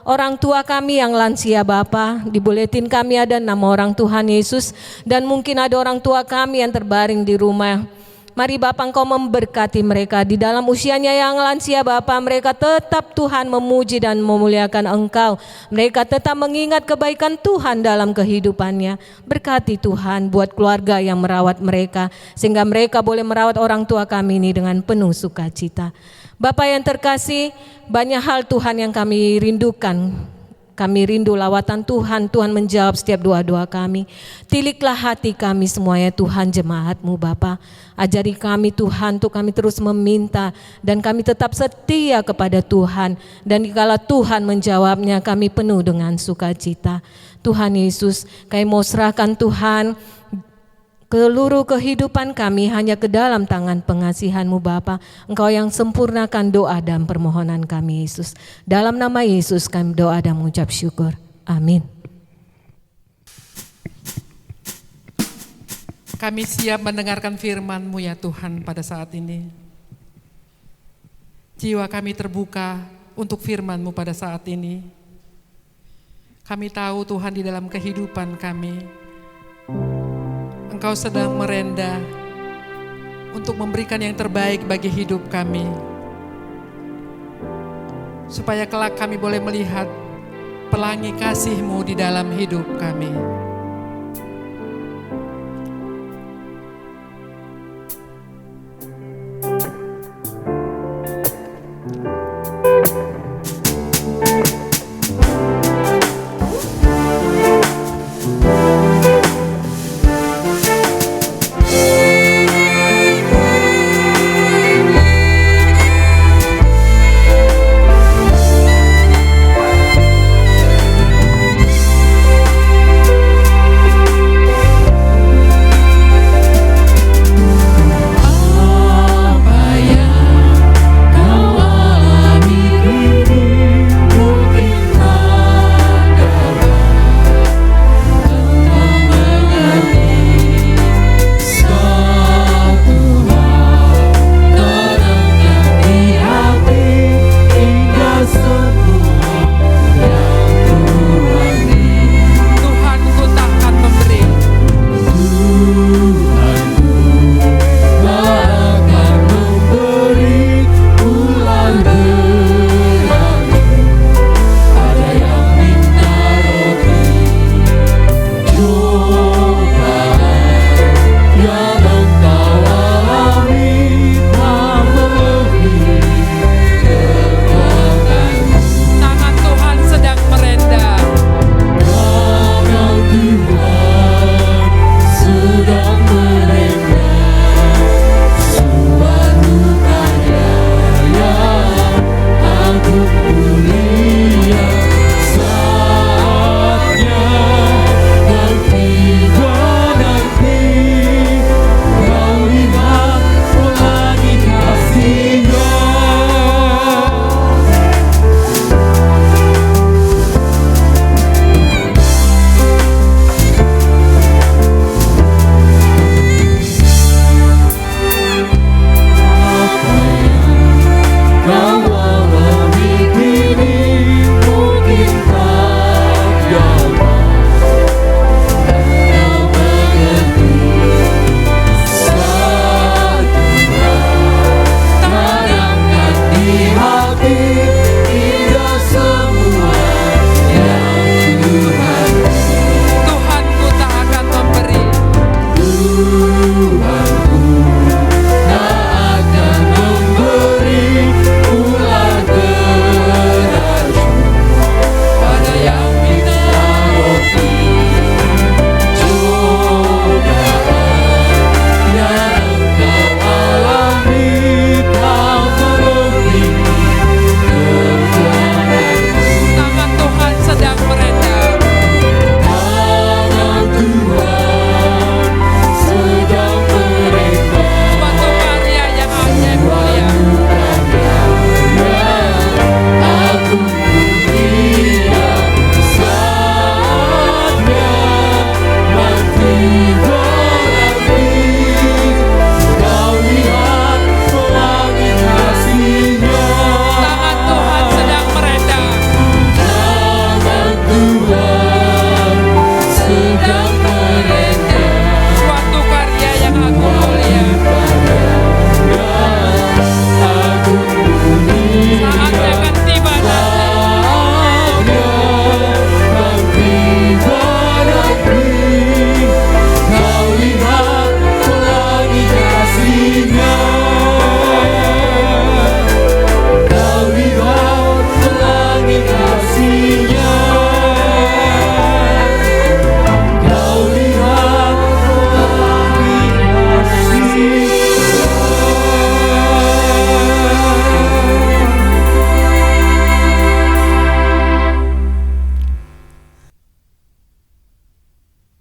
orang tua kami yang lansia Bapa. Di Buletin kami ada 6 orang Tuhan Yesus, dan mungkin ada orang tua kami yang terbaring di rumah. Mari Bapa Engkau memberkati mereka di dalam usianya yang lansia Bapa. Mereka tetap Tuhan memuji dan memuliakan Engkau. Mereka tetap mengingat kebaikan Tuhan dalam kehidupannya. Berkati Tuhan buat keluarga yang merawat mereka, sehingga mereka boleh merawat orang tua kami ini dengan penuh sukacita. Bapa yang terkasih, banyak hal Tuhan yang kami rindukan. Kami rindu lawatan Tuhan, Tuhan menjawab setiap doa-doa kami. Tiliklah hati kami semuanya Tuhan, jemaat-Mu Bapa. Ajari kami Tuhan untuk kami terus meminta, dan kami tetap setia kepada Tuhan. Dan dikala Tuhan menjawabnya, kami penuh dengan sukacita. Tuhan Yesus, kami mau serahkan Tuhan seluruh kehidupan kami hanya ke dalam tangan pengasihan-Mu Bapa. Engkau yang sempurnakan doa dan permohonan kami Yesus. Dalam nama Yesus kami doa dan mengucap syukur. Amin. Kami siap mendengarkan firman-Mu ya Tuhan pada saat ini. Jiwa kami terbuka untuk firman-Mu pada saat ini. Kami tahu Tuhan di dalam kehidupan kami, Engkau sedang merendah untuk memberikan yang terbaik bagi hidup kami, supaya kelak kami boleh melihat pelangi kasih-Mu di dalam hidup kami.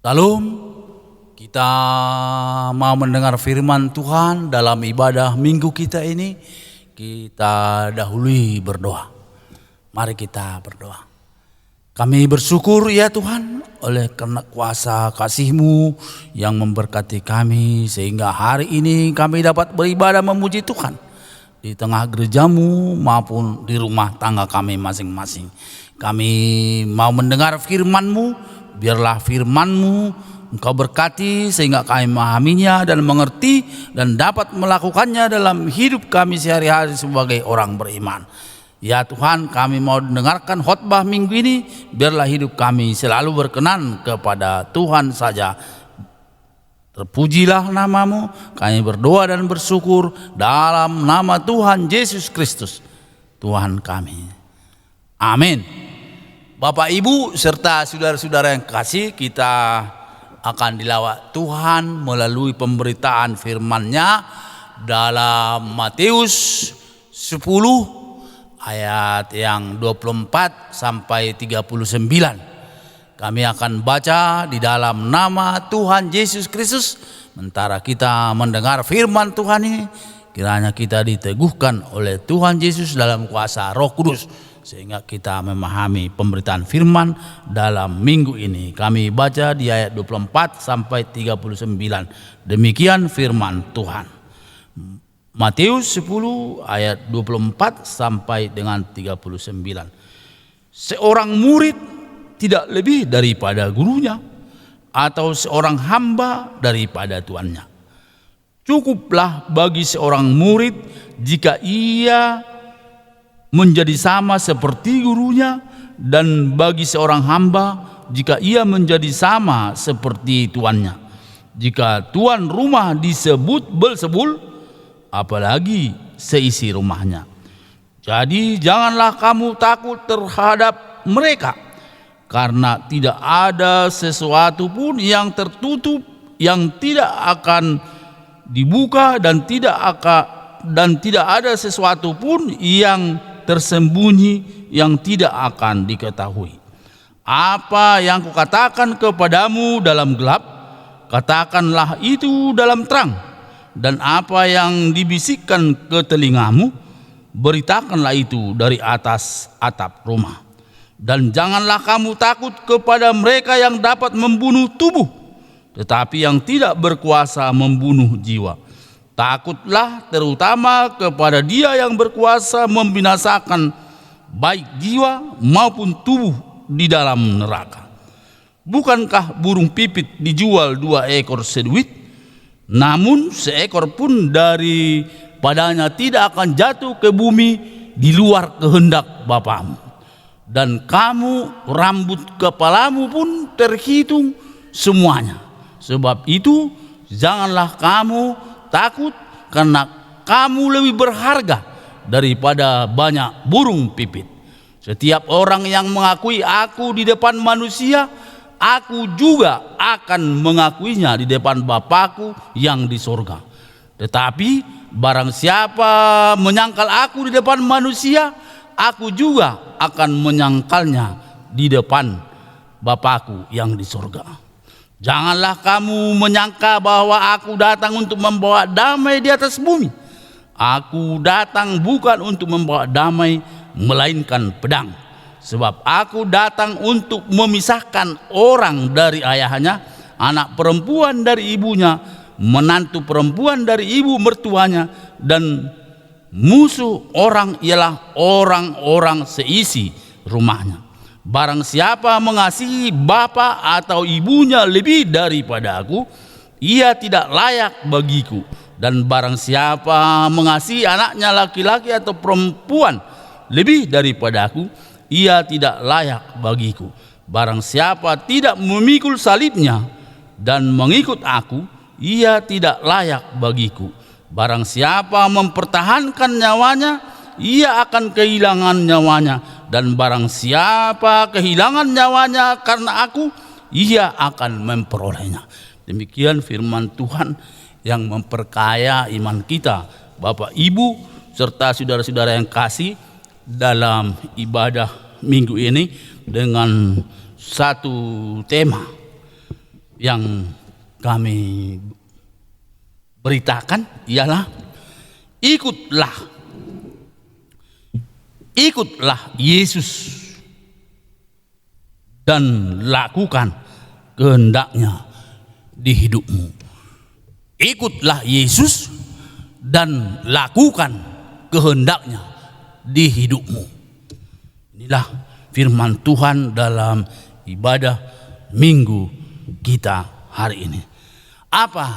Salam, kita mau mendengar firman Tuhan dalam ibadah minggu kita ini. Kita dahului berdoa. Mari kita berdoa. Kami bersyukur ya Tuhan oleh karena kuasa kasih-Mu yang memberkati kami sehingga hari ini kami dapat beribadah memuji Tuhan di tengah gereja-Mu maupun di rumah tangga kami masing-masing. Kami mau mendengar firman-Mu, biarlah firman-Mu Engkau berkati sehingga kami memahaminya dan mengerti dan dapat melakukannya dalam hidup kami sehari-hari sebagai orang beriman. Ya Tuhan, kami mau dengarkan khotbah minggu ini, biarlah hidup kami selalu berkenan kepada Tuhan saja. Terpujilah nama-Mu, kami berdoa dan bersyukur dalam nama Tuhan Yesus Kristus, Tuhan kami. Amin. Bapak Ibu serta saudara-saudara yang kasih, kita akan dilawat Tuhan melalui pemberitaan firman-Nya dalam Matius 10 ayat yang 24 sampai 39. Kami akan baca di dalam nama Tuhan Yesus Kristus. Sementara kita mendengar firman Tuhan ini, kiranya kita diteguhkan oleh Tuhan Yesus dalam kuasa Roh Kudus, sehingga kita memahami pemberitaan firman dalam minggu ini. Kami baca di ayat 24 sampai 39. Demikian firman Tuhan. Matius 10 ayat 24 sampai dengan 39. Seorang murid tidak lebih daripada gurunya, atau seorang hamba daripada tuannya. Cukuplah bagi seorang murid jika ia menjadi sama seperti gurunya, dan bagi seorang hamba jika ia menjadi sama seperti tuannya. Jika tuan rumah disebut Belzebul, apalagi seisi rumahnya. Jadi janganlah kamu takut terhadap mereka, karena tidak ada sesuatu pun yang tertutup yang tidak akan dibuka, dan tidak ada sesuatu pun yang tersembunyi yang tidak akan diketahui. Apa yang kukatakan kepadamu dalam gelap, katakanlah itu dalam terang, dan apa yang dibisikkan ke telingamu, beritakanlah itu dari atas atap rumah. Dan janganlah kamu takut kepada mereka yang dapat membunuh tubuh, tetapi yang tidak berkuasa membunuh jiwa. Takutlah terutama kepada Dia yang berkuasa membinasakan baik jiwa maupun tubuh di dalam neraka. Bukankah burung pipit dijual 2 ekor seduit? Namun seekor pun daripadanya tidak akan jatuh ke bumi di luar kehendak Bapamu. Dan kamu, rambut kepalamu pun terhitung semuanya. Sebab itu janganlah kamu takut, karena kamu lebih berharga daripada banyak burung pipit. Setiap orang yang mengakui aku di depan manusia, aku juga akan mengakuinya di depan Bapakku yang di sorga. Tetapi barang siapa menyangkal aku di depan manusia, aku juga akan menyangkalnya di depan Bapakku yang di sorga. Janganlah kamu menyangka bahwa aku datang untuk membawa damai di atas bumi. Aku datang bukan untuk membawa damai, melainkan pedang. Sebab aku datang untuk memisahkan orang dari ayahnya, anak perempuan dari ibunya, menantu perempuan dari ibu mertuanya, dan musuh orang ialah orang-orang seisi rumahnya. Barang siapa mengasihi bapa atau ibunya lebih daripada aku, ia tidak layak bagiku. Dan barang siapa mengasihi anaknya laki-laki atau perempuan lebih daripada aku, ia tidak layak bagiku. Barang siapa tidak memikul salibnya dan mengikut aku, ia tidak layak bagiku. Barang siapa mempertahankan nyawanya, ia akan kehilangan nyawanya. Dan barang siapa kehilangan nyawanya karena aku, ia akan memperolehnya. Demikian firman Tuhan yang memperkaya iman kita, Bapak Ibu serta saudara-saudara yang kasih, dalam ibadah minggu ini dengan satu tema, yang kami beritakan ialah ikutlah Yesus dan lakukan kehendaknya di hidupmu. Ikutlah Yesus dan lakukan kehendaknya di hidupmu. Inilah firman Tuhan dalam ibadah minggu kita hari ini. Apa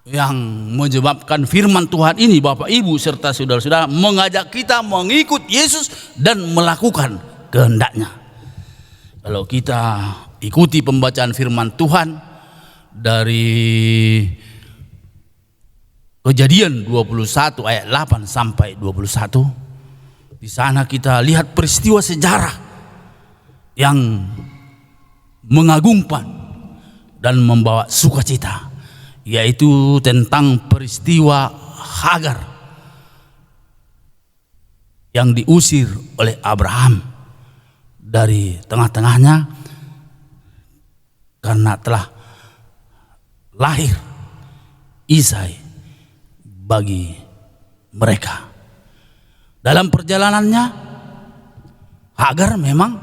yang menyebabkan firman Tuhan ini, Bapak Ibu serta saudara-saudara, mengajak kita mengikut Yesus dan melakukan kehendaknya? Kalau kita ikuti pembacaan firman Tuhan dari Kejadian 21 ayat 8 sampai 21, di sana kita lihat peristiwa sejarah yang mengagumkan dan membawa sukacita, yaitu tentang peristiwa Hagar yang diusir oleh Abraham dari tengah-tengahnya karena telah lahir Ishak bagi mereka. Dalam perjalanannya Hagar memang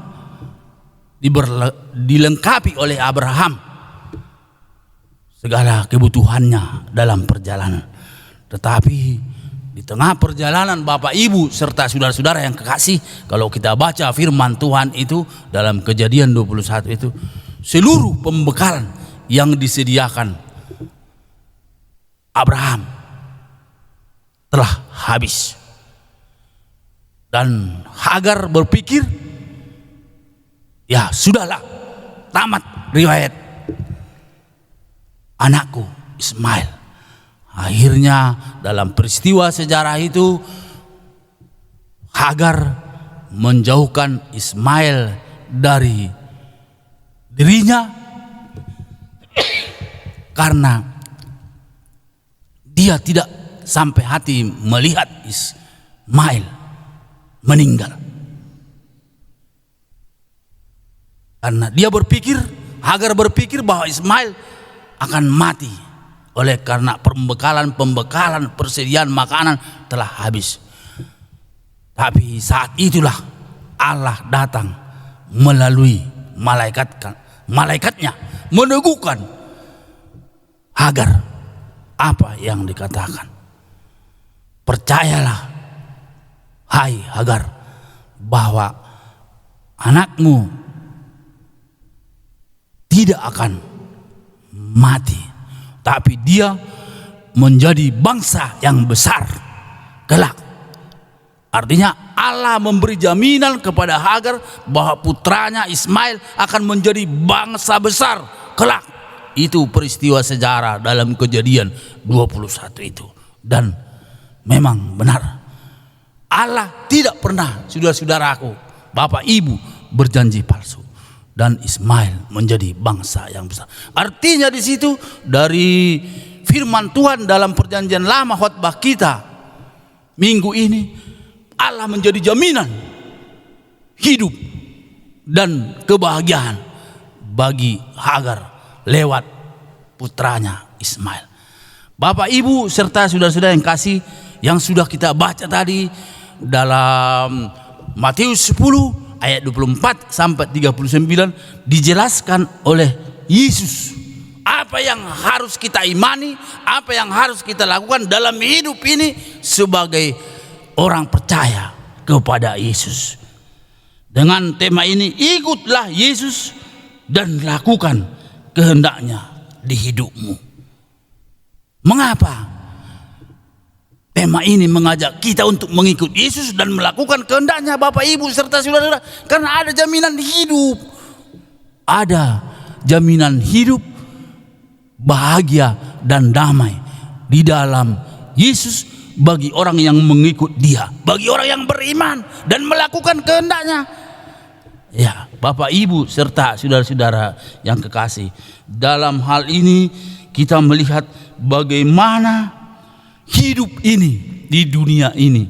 dilengkapi oleh Abraham segala kebutuhannya dalam perjalanan. Tetapi di tengah perjalanan, Bapak Ibu serta saudara-saudara yang kekasih, kalau kita baca firman Tuhan itu dalam Kejadian 21 itu, seluruh pembekalan yang disediakan Abraham telah habis. Dan Hagar berpikir, ya sudahlah, tamat riwayat anakku Ismail. Akhirnya dalam peristiwa sejarah itu Hagar menjauhkan Ismail dari dirinya karena dia tidak sampai hati melihat Ismail meninggal. Karena dia berpikir, Hagar berpikir bahwa Ismail akan mati oleh karena pembekalan persediaan makanan telah habis. Tapi saat itulah Allah datang melalui malaikatnya meneguhkan Hagar apa yang dikatakan. Percayalah, hai Hagar, bahwa anakmu tidak akan mati, tapi dia menjadi bangsa yang besar kelak. Artinya Allah memberi jaminan kepada Hagar bahwa putranya Ismail akan menjadi bangsa besar kelak. Itu peristiwa sejarah dalam Kejadian 21 itu. Dan memang benar, Allah tidak pernah, saudara-saudaraku, Bapak Ibu, berjanji palsu. Dan Ismail menjadi bangsa yang besar. Artinya di situ dari firman Tuhan dalam perjanjian lama khotbah kita minggu ini, Allah menjadi jaminan hidup dan kebahagiaan bagi Hagar lewat putranya Ismail. Bapak Ibu serta saudara-saudara yang kasih, yang sudah kita baca tadi dalam Matius 10 ayat 24 sampai 39 dijelaskan oleh Yesus apa yang harus kita imani, apa yang harus kita lakukan dalam hidup ini sebagai orang percaya kepada Yesus. Dengan tema ini, ikutlah Yesus dan lakukan kehendaknya di hidupmu. Mengapa tema ini mengajak kita untuk mengikut Yesus dan melakukan kehendaknya, Bapak Ibu serta saudara-saudara? Karena ada jaminan hidup. Ada jaminan hidup, bahagia dan damai di dalam Yesus bagi orang yang mengikut Dia, bagi orang yang beriman dan melakukan kehendaknya. Ya, Bapak Ibu serta saudara-saudara yang kekasih, dalam hal ini kita melihat bagaimana hidup ini di dunia ini.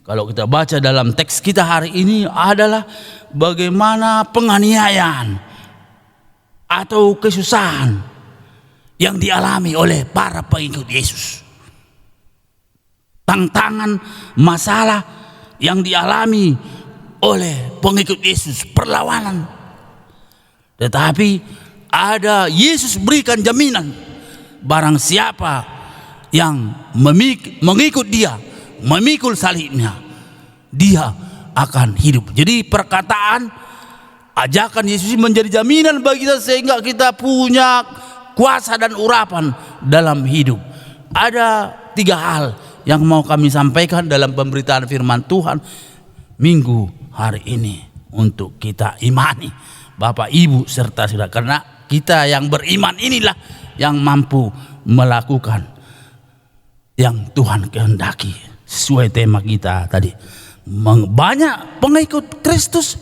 Kalau kita baca dalam teks kita hari ini adalah bagaimana penganiayaan atau kesusahan yang dialami oleh para pengikut Yesus. Tantangan, masalah yang dialami oleh pengikut Yesus, perlawanan. Tetapi ada Yesus berikan jaminan, barang siapa yang mengikut dia, memikul salibnya, dia akan hidup. Jadi perkataan ajakan Yesus menjadi jaminan bagi kita sehingga kita punya kuasa dan urapan dalam hidup. Ada 3 hal yang mau kami sampaikan dalam pemberitaan firman Tuhan minggu hari ini untuk kita imani, Bapak Ibu serta saudara, karena kita yang beriman inilah yang mampu melakukan yang Tuhan kehendaki sesuai tema kita tadi. Banyak pengikut Kristus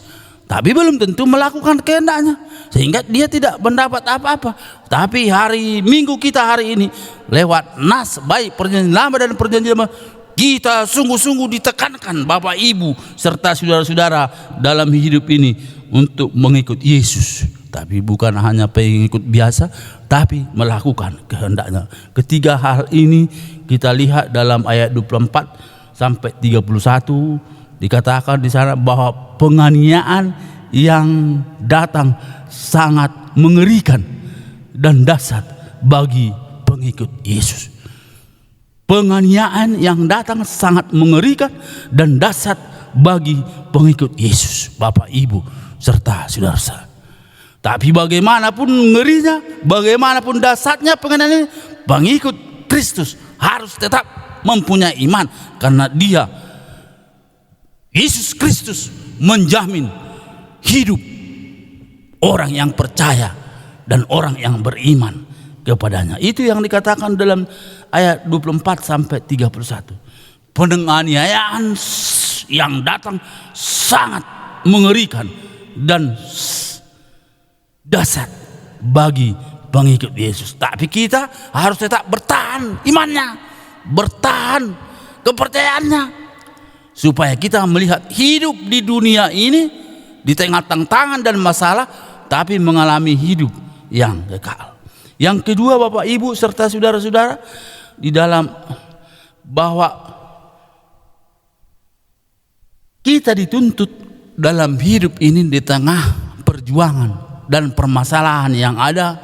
tapi belum tentu melakukan kehendaknya, sehingga dia tidak mendapat apa-apa. Tapi hari Minggu kita hari ini lewat nas baik perjanjian lama dan perjanjian lama, kita sungguh-sungguh ditekankan Bapak Ibu serta saudara-saudara dalam hidup ini untuk mengikut Yesus. Tapi bukan hanya pengikut biasa, tapi melakukan kehendaknya. Ketiga hal ini kita lihat dalam ayat 24 sampai 31. Dikatakan di sana bahwa penganiayaan yang datang sangat mengerikan dan dahsyat bagi pengikut Yesus. Penganiayaan yang datang sangat mengerikan dan dahsyat bagi pengikut Yesus, Bapak Ibu serta saudara-saudara. Tapi bagaimanapun ngerinya, bagaimanapun dahsyatnya penganiayaan, pengikut Kristus harus tetap mempunyai iman, karena dia Yesus Kristus menjamin hidup orang yang percaya dan orang yang beriman kepadanya. Itu yang dikatakan dalam ayat 24 sampai 31. Penganiayaan yang datang sangat mengerikan dan dahsyat bagi pengikut Yesus. Tapi kita harus tetap bertahan imannya, bertahan kepercayaannya, supaya kita melihat hidup di dunia ini di tengah tantangan dan masalah, tapi mengalami hidup yang kekal. Yang kedua, Bapak Ibu serta saudara-saudara, di dalam bahwa kita dituntut dalam hidup ini di tengah perjuangan dan permasalahan yang ada,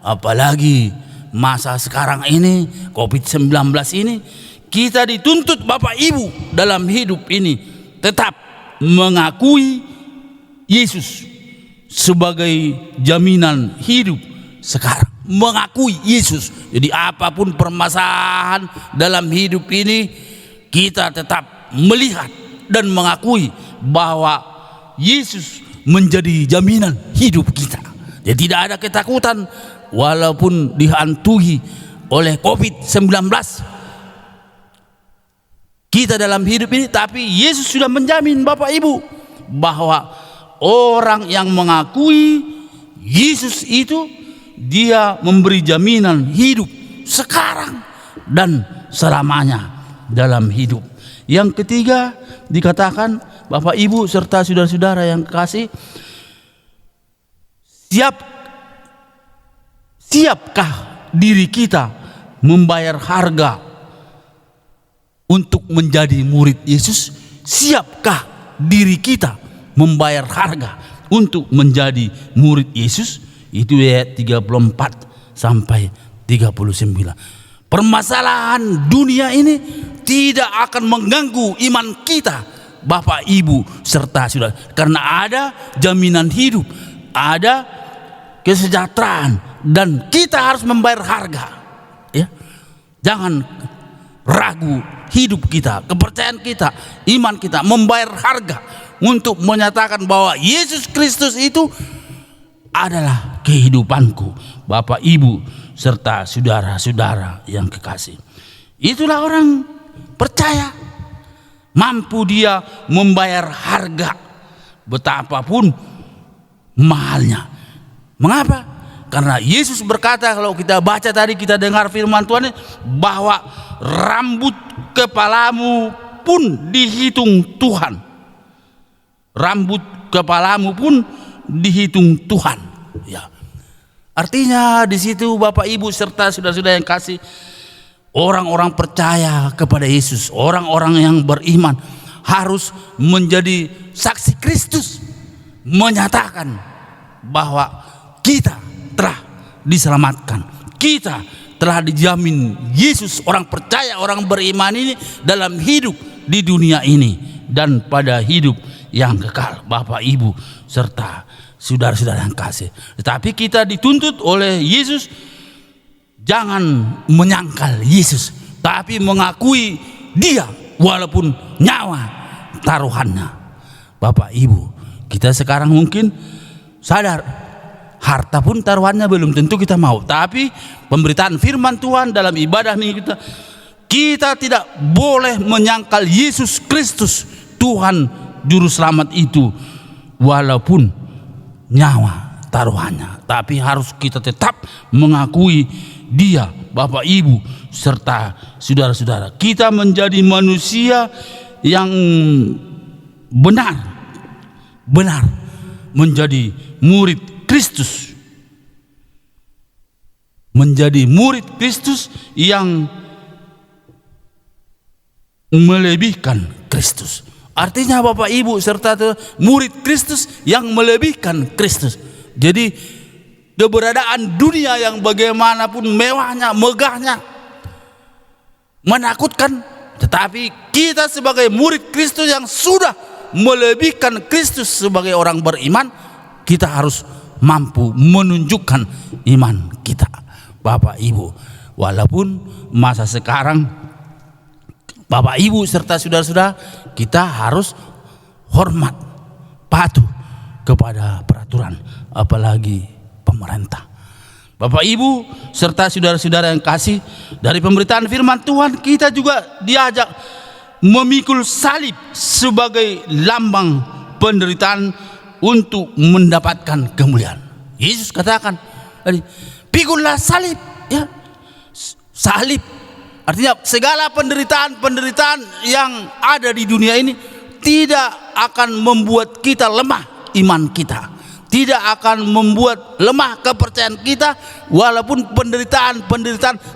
apalagi masa sekarang ini COVID-19 ini, kita dituntut Bapak Ibu dalam hidup ini tetap mengakui Yesus sebagai jaminan hidup sekarang. Mengakui Yesus. Jadi apapun permasalahan dalam hidup ini, kita tetap melihat dan mengakui bahwa Yesus menjadi jaminan hidup kita. Jadi tidak ada ketakutan walaupun dihantui oleh COVID-19 kita dalam hidup ini, tapi Yesus sudah menjamin Bapak Ibu bahwa orang yang mengakui Yesus itu, dia memberi jaminan hidup sekarang dan selamanya dalam hidup. Yang ketiga dikatakan, Bapak Ibu serta saudara-saudara yang kekasih, siapkah diri kita membayar harga untuk menjadi murid Yesus? Siapkah diri kita membayar harga untuk menjadi murid Yesus? Itu ayat 34 sampai 39. Permasalahan dunia ini tidak akan mengganggu iman kita, Bapak Ibu serta saudara, karena ada jaminan hidup, ada kesejahteraan, dan kita harus membayar harga. Ya, jangan ragu hidup kita, kepercayaan kita, iman kita membayar harga untuk menyatakan bahwa Yesus Kristus itu adalah kehidupanku, Bapak Ibu serta saudara-saudara yang kekasih. Itulah orang percaya, mampu dia membayar harga betapapun mahalnya. Mengapa? Karena Yesus berkata, kalau kita baca tadi, kita dengar firman Tuhan, bahwa rambut kepalamu pun dihitung Tuhan. Rambut kepalamu pun dihitung Tuhan. Ya. Artinya di situ Bapak Ibu serta saudara-saudara yang kasih, orang-orang percaya kepada Yesus, orang-orang yang beriman harus menjadi saksi Kristus, menyatakan bahwa kita telah diselamatkan, kita telah dijamin Yesus. Orang percaya, orang beriman ini dalam hidup di dunia ini dan pada hidup yang kekal, Bapak Ibu serta saudara-saudara yang kasih. Tetapi kita dituntut oleh Yesus, jangan menyangkal Yesus, tapi mengakui Dia walaupun nyawa taruhannya. Bapak Ibu, kita sekarang mungkin sadar harta pun taruhannya belum tentu kita mau, tapi pemberitaan firman Tuhan dalam ibadah minggu kita tidak boleh menyangkal Yesus Kristus, Tuhan Juru Selamat itu, walaupun nyawa taruhannya, tapi harus kita tetap mengakui Dia. Bapak Ibu serta saudara-saudara, kita menjadi manusia yang benar menjadi murid Kristus, menjadi murid Kristus yang melebihkan Kristus. Artinya Bapak Ibu serta murid Kristus yang melebihkan Kristus. Jadi keberadaan dunia yang bagaimanapun mewahnya, megahnya, menakutkan, tetapi kita sebagai murid Kristus yang sudah melebihkan Kristus sebagai orang beriman, kita harus mampu menunjukkan iman kita. Bapak Ibu, walaupun masa sekarang Bapak Ibu serta saudara-saudara, kita harus hormat, patuh kepada peraturan, apalagi pemerintah. Bapak Ibu serta saudara-saudara yang kasih, dari pemberitaan firman Tuhan kita juga diajak memikul salib sebagai lambang penderitaan untuk mendapatkan kemuliaan. Yesus katakan, pikulah salib, ya. Salib artinya segala penderitaan yang ada di dunia ini tidak akan membuat kita lemah iman kita, tidak akan membuat lemah kepercayaan kita, walaupun penderitaan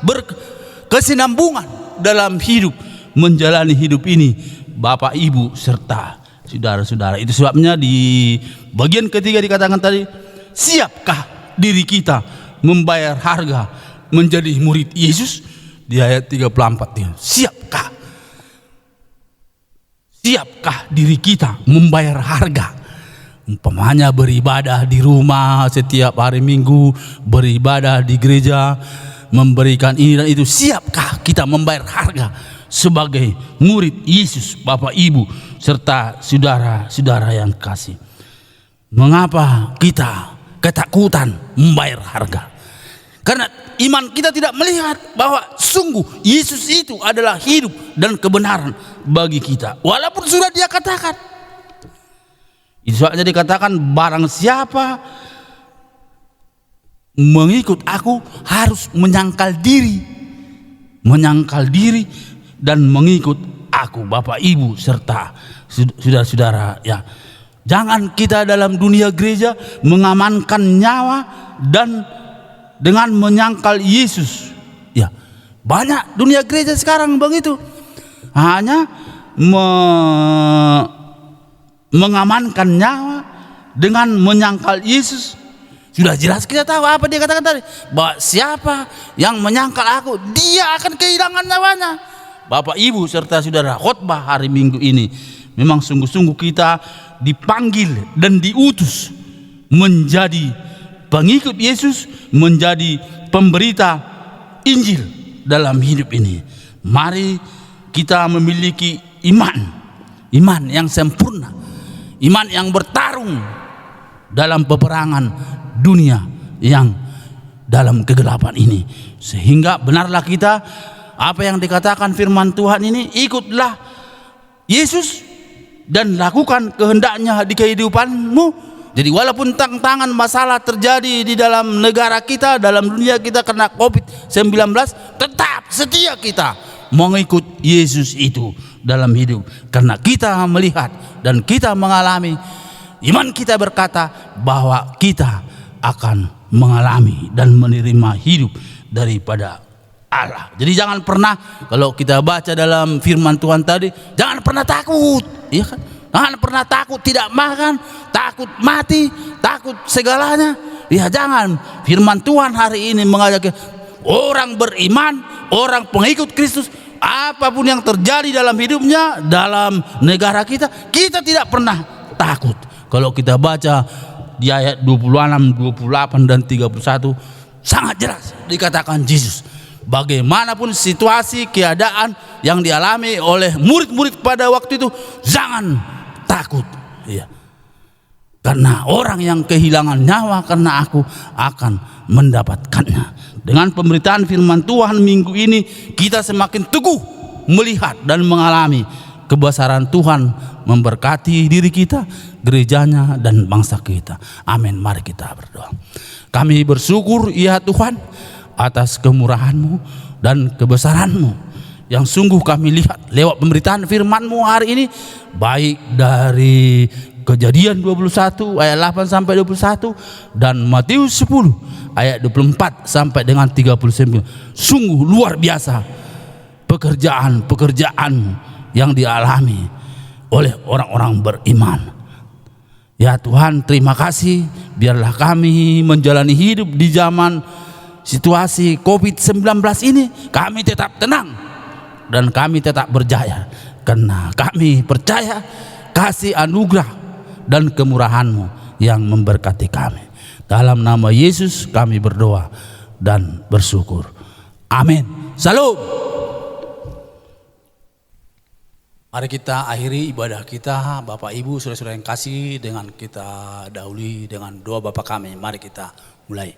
berkesinambungan dalam hidup, menjalani hidup ini, Bapak Ibu serta saudara-saudara. Itu sebabnya di bagian ketiga dikatakan tadi, siapkah diri kita membayar harga menjadi murid Yesus? Di ayat 34, siapkah diri kita membayar harga? Umpamanya beribadah di rumah setiap hari Minggu, beribadah di gereja, memberikan ini dan itu. Siapkah kita membayar harga sebagai murid Yesus, Bapak Ibu serta saudara-saudara yang kasih? Mengapa kita ketakutan membayar harga? Karena iman kita tidak melihat bahwa sungguh Yesus itu adalah hidup dan kebenaran bagi kita, walaupun sudah Dia katakan. Itu sebabnya dikatakan, barang siapa mengikut aku harus menyangkal diri dan mengikut aku. Bapak Ibu serta saudara-saudara, ya, jangan kita dalam dunia gereja mengamankan nyawa dan dengan menyangkal Yesus. Ya, banyak dunia gereja sekarang begitu, hanya mengamankan nyawa dengan menyangkal Yesus. Sudah jelas kita tahu apa Dia katakan tadi, bahwa siapa yang menyangkal aku, dia akan kehilangan nyawanya. Bapak Ibu serta saudara, khotbah hari Minggu ini memang sungguh-sungguh kita dipanggil dan diutus menjadi pengikut Yesus, menjadi pemberita Injil dalam hidup ini. Mari kita memiliki iman yang sempurna, iman yang bertarung dalam peperangan dunia yang dalam kegelapan ini, sehingga benarlah kita apa yang dikatakan firman Tuhan ini, ikutlah Yesus dan lakukan kehendaknya di kehidupanmu. Jadi walaupun tantangan masalah terjadi di dalam negara kita, dalam dunia kita karena COVID-19, tetap setia kita mengikut Yesus itu dalam hidup. Karena kita melihat dan kita mengalami, iman kita berkata bahwa kita akan mengalami dan menerima hidup daripada Allah. Jadi jangan pernah, kalau kita baca dalam firman Tuhan tadi, jangan pernah takut, ya kan? Jangan pernah takut tidak makan, takut mati, takut segalanya. Ya jangan. Firman Tuhan hari ini mengajak orang beriman, orang pengikut Kristus, apapun yang terjadi dalam hidupnya, dalam negara kita, kita tidak pernah takut. Kalau kita baca di ayat 26, 28 dan 31 sangat jelas dikatakan Yesus, bagaimanapun situasi keadaan yang dialami oleh murid-murid pada waktu itu, jangan takut. Iya. Karena orang yang kehilangan nyawa karena aku akan mendapatkannya. Dengan pemberitaan firman Tuhan minggu ini, kita semakin teguh melihat dan mengalami kebesaran Tuhan memberkati diri kita, gerejanya, dan bangsa kita. Amin. Mari kita berdoa. Kami bersyukur ya Tuhan atas kemurahan-Mu dan kebesaran-Mu yang sungguh kami lihat lewat pemberitaan firman-Mu hari ini, baik dari Kejadian 21 ayat 8 sampai 21 dan Matius 10 ayat 24 sampai dengan 39. Sungguh luar biasa pekerjaan yang dialami oleh orang-orang beriman. Ya Tuhan, terima kasih. Biarlah kami menjalani hidup di zaman situasi COVID-19 ini, kami tetap tenang dan kami tetap berjaya, karena kami percaya kasih anugerah dan kemurahan-Mu yang memberkati kami. Dalam nama Yesus kami berdoa dan bersyukur. Amin. Salam. Mari kita akhiri ibadah kita, Bapak Ibu, saudara-saudara yang kasih, dengan kita dahului dengan doa Bapa kami. Mari kita mulai.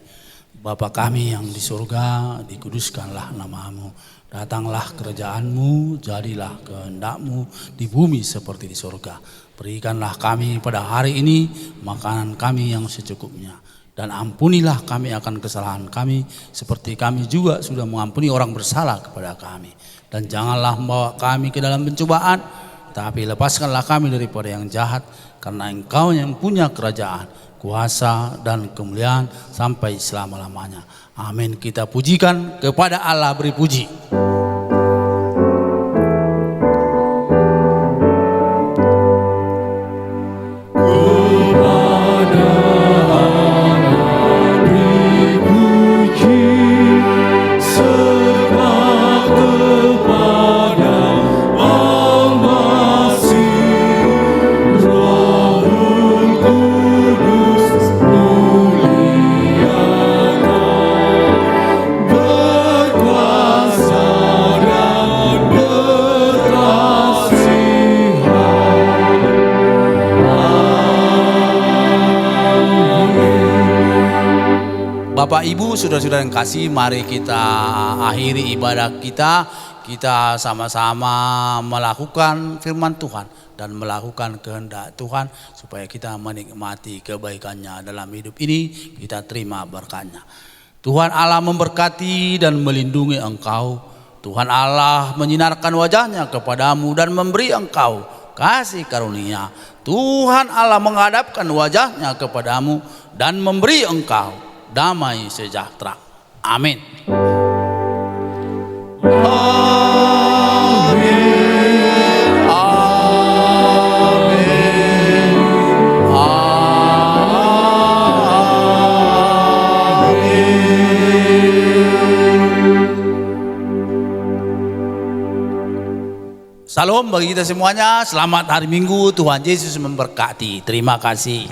Bapa kami yang di surga, dikuduskanlah nama-Mu. Datanglah kerajaan-Mu, jadilah kehendak-Mu di bumi seperti di surga. Berikanlah kami pada hari ini makanan kami yang secukupnya. Dan ampunilah kami akan kesalahan kami, seperti kami juga sudah mengampuni orang bersalah kepada kami. Dan janganlah membawa kami ke dalam pencobaan, tapi lepaskanlah kami daripada yang jahat, karena Engkau yang punya kerajaan, kuasa, dan kemuliaan sampai selama-lamanya. Amin. Kita pujikan kepada Allah, beri puji. Bapak Ibu, saudara-saudara yang kasih, mari kita akhiri ibadah kita. Kita sama-sama melakukan firman Tuhan dan melakukan kehendak Tuhan, supaya kita menikmati kebaikannya dalam hidup ini, kita terima berkat-Nya. Tuhan Allah memberkati dan melindungi engkau. Tuhan Allah menyinarkan wajah-Nya kepadamu dan memberi engkau kasih karunia. Tuhan Allah menghadapkan wajah-Nya kepadamu dan memberi engkau damai sejahtera. Amin. Amin. Amin. Amin. Salam bagi kita semuanya. Selamat hari Minggu. Tuhan Yesus memberkati. Terima kasih.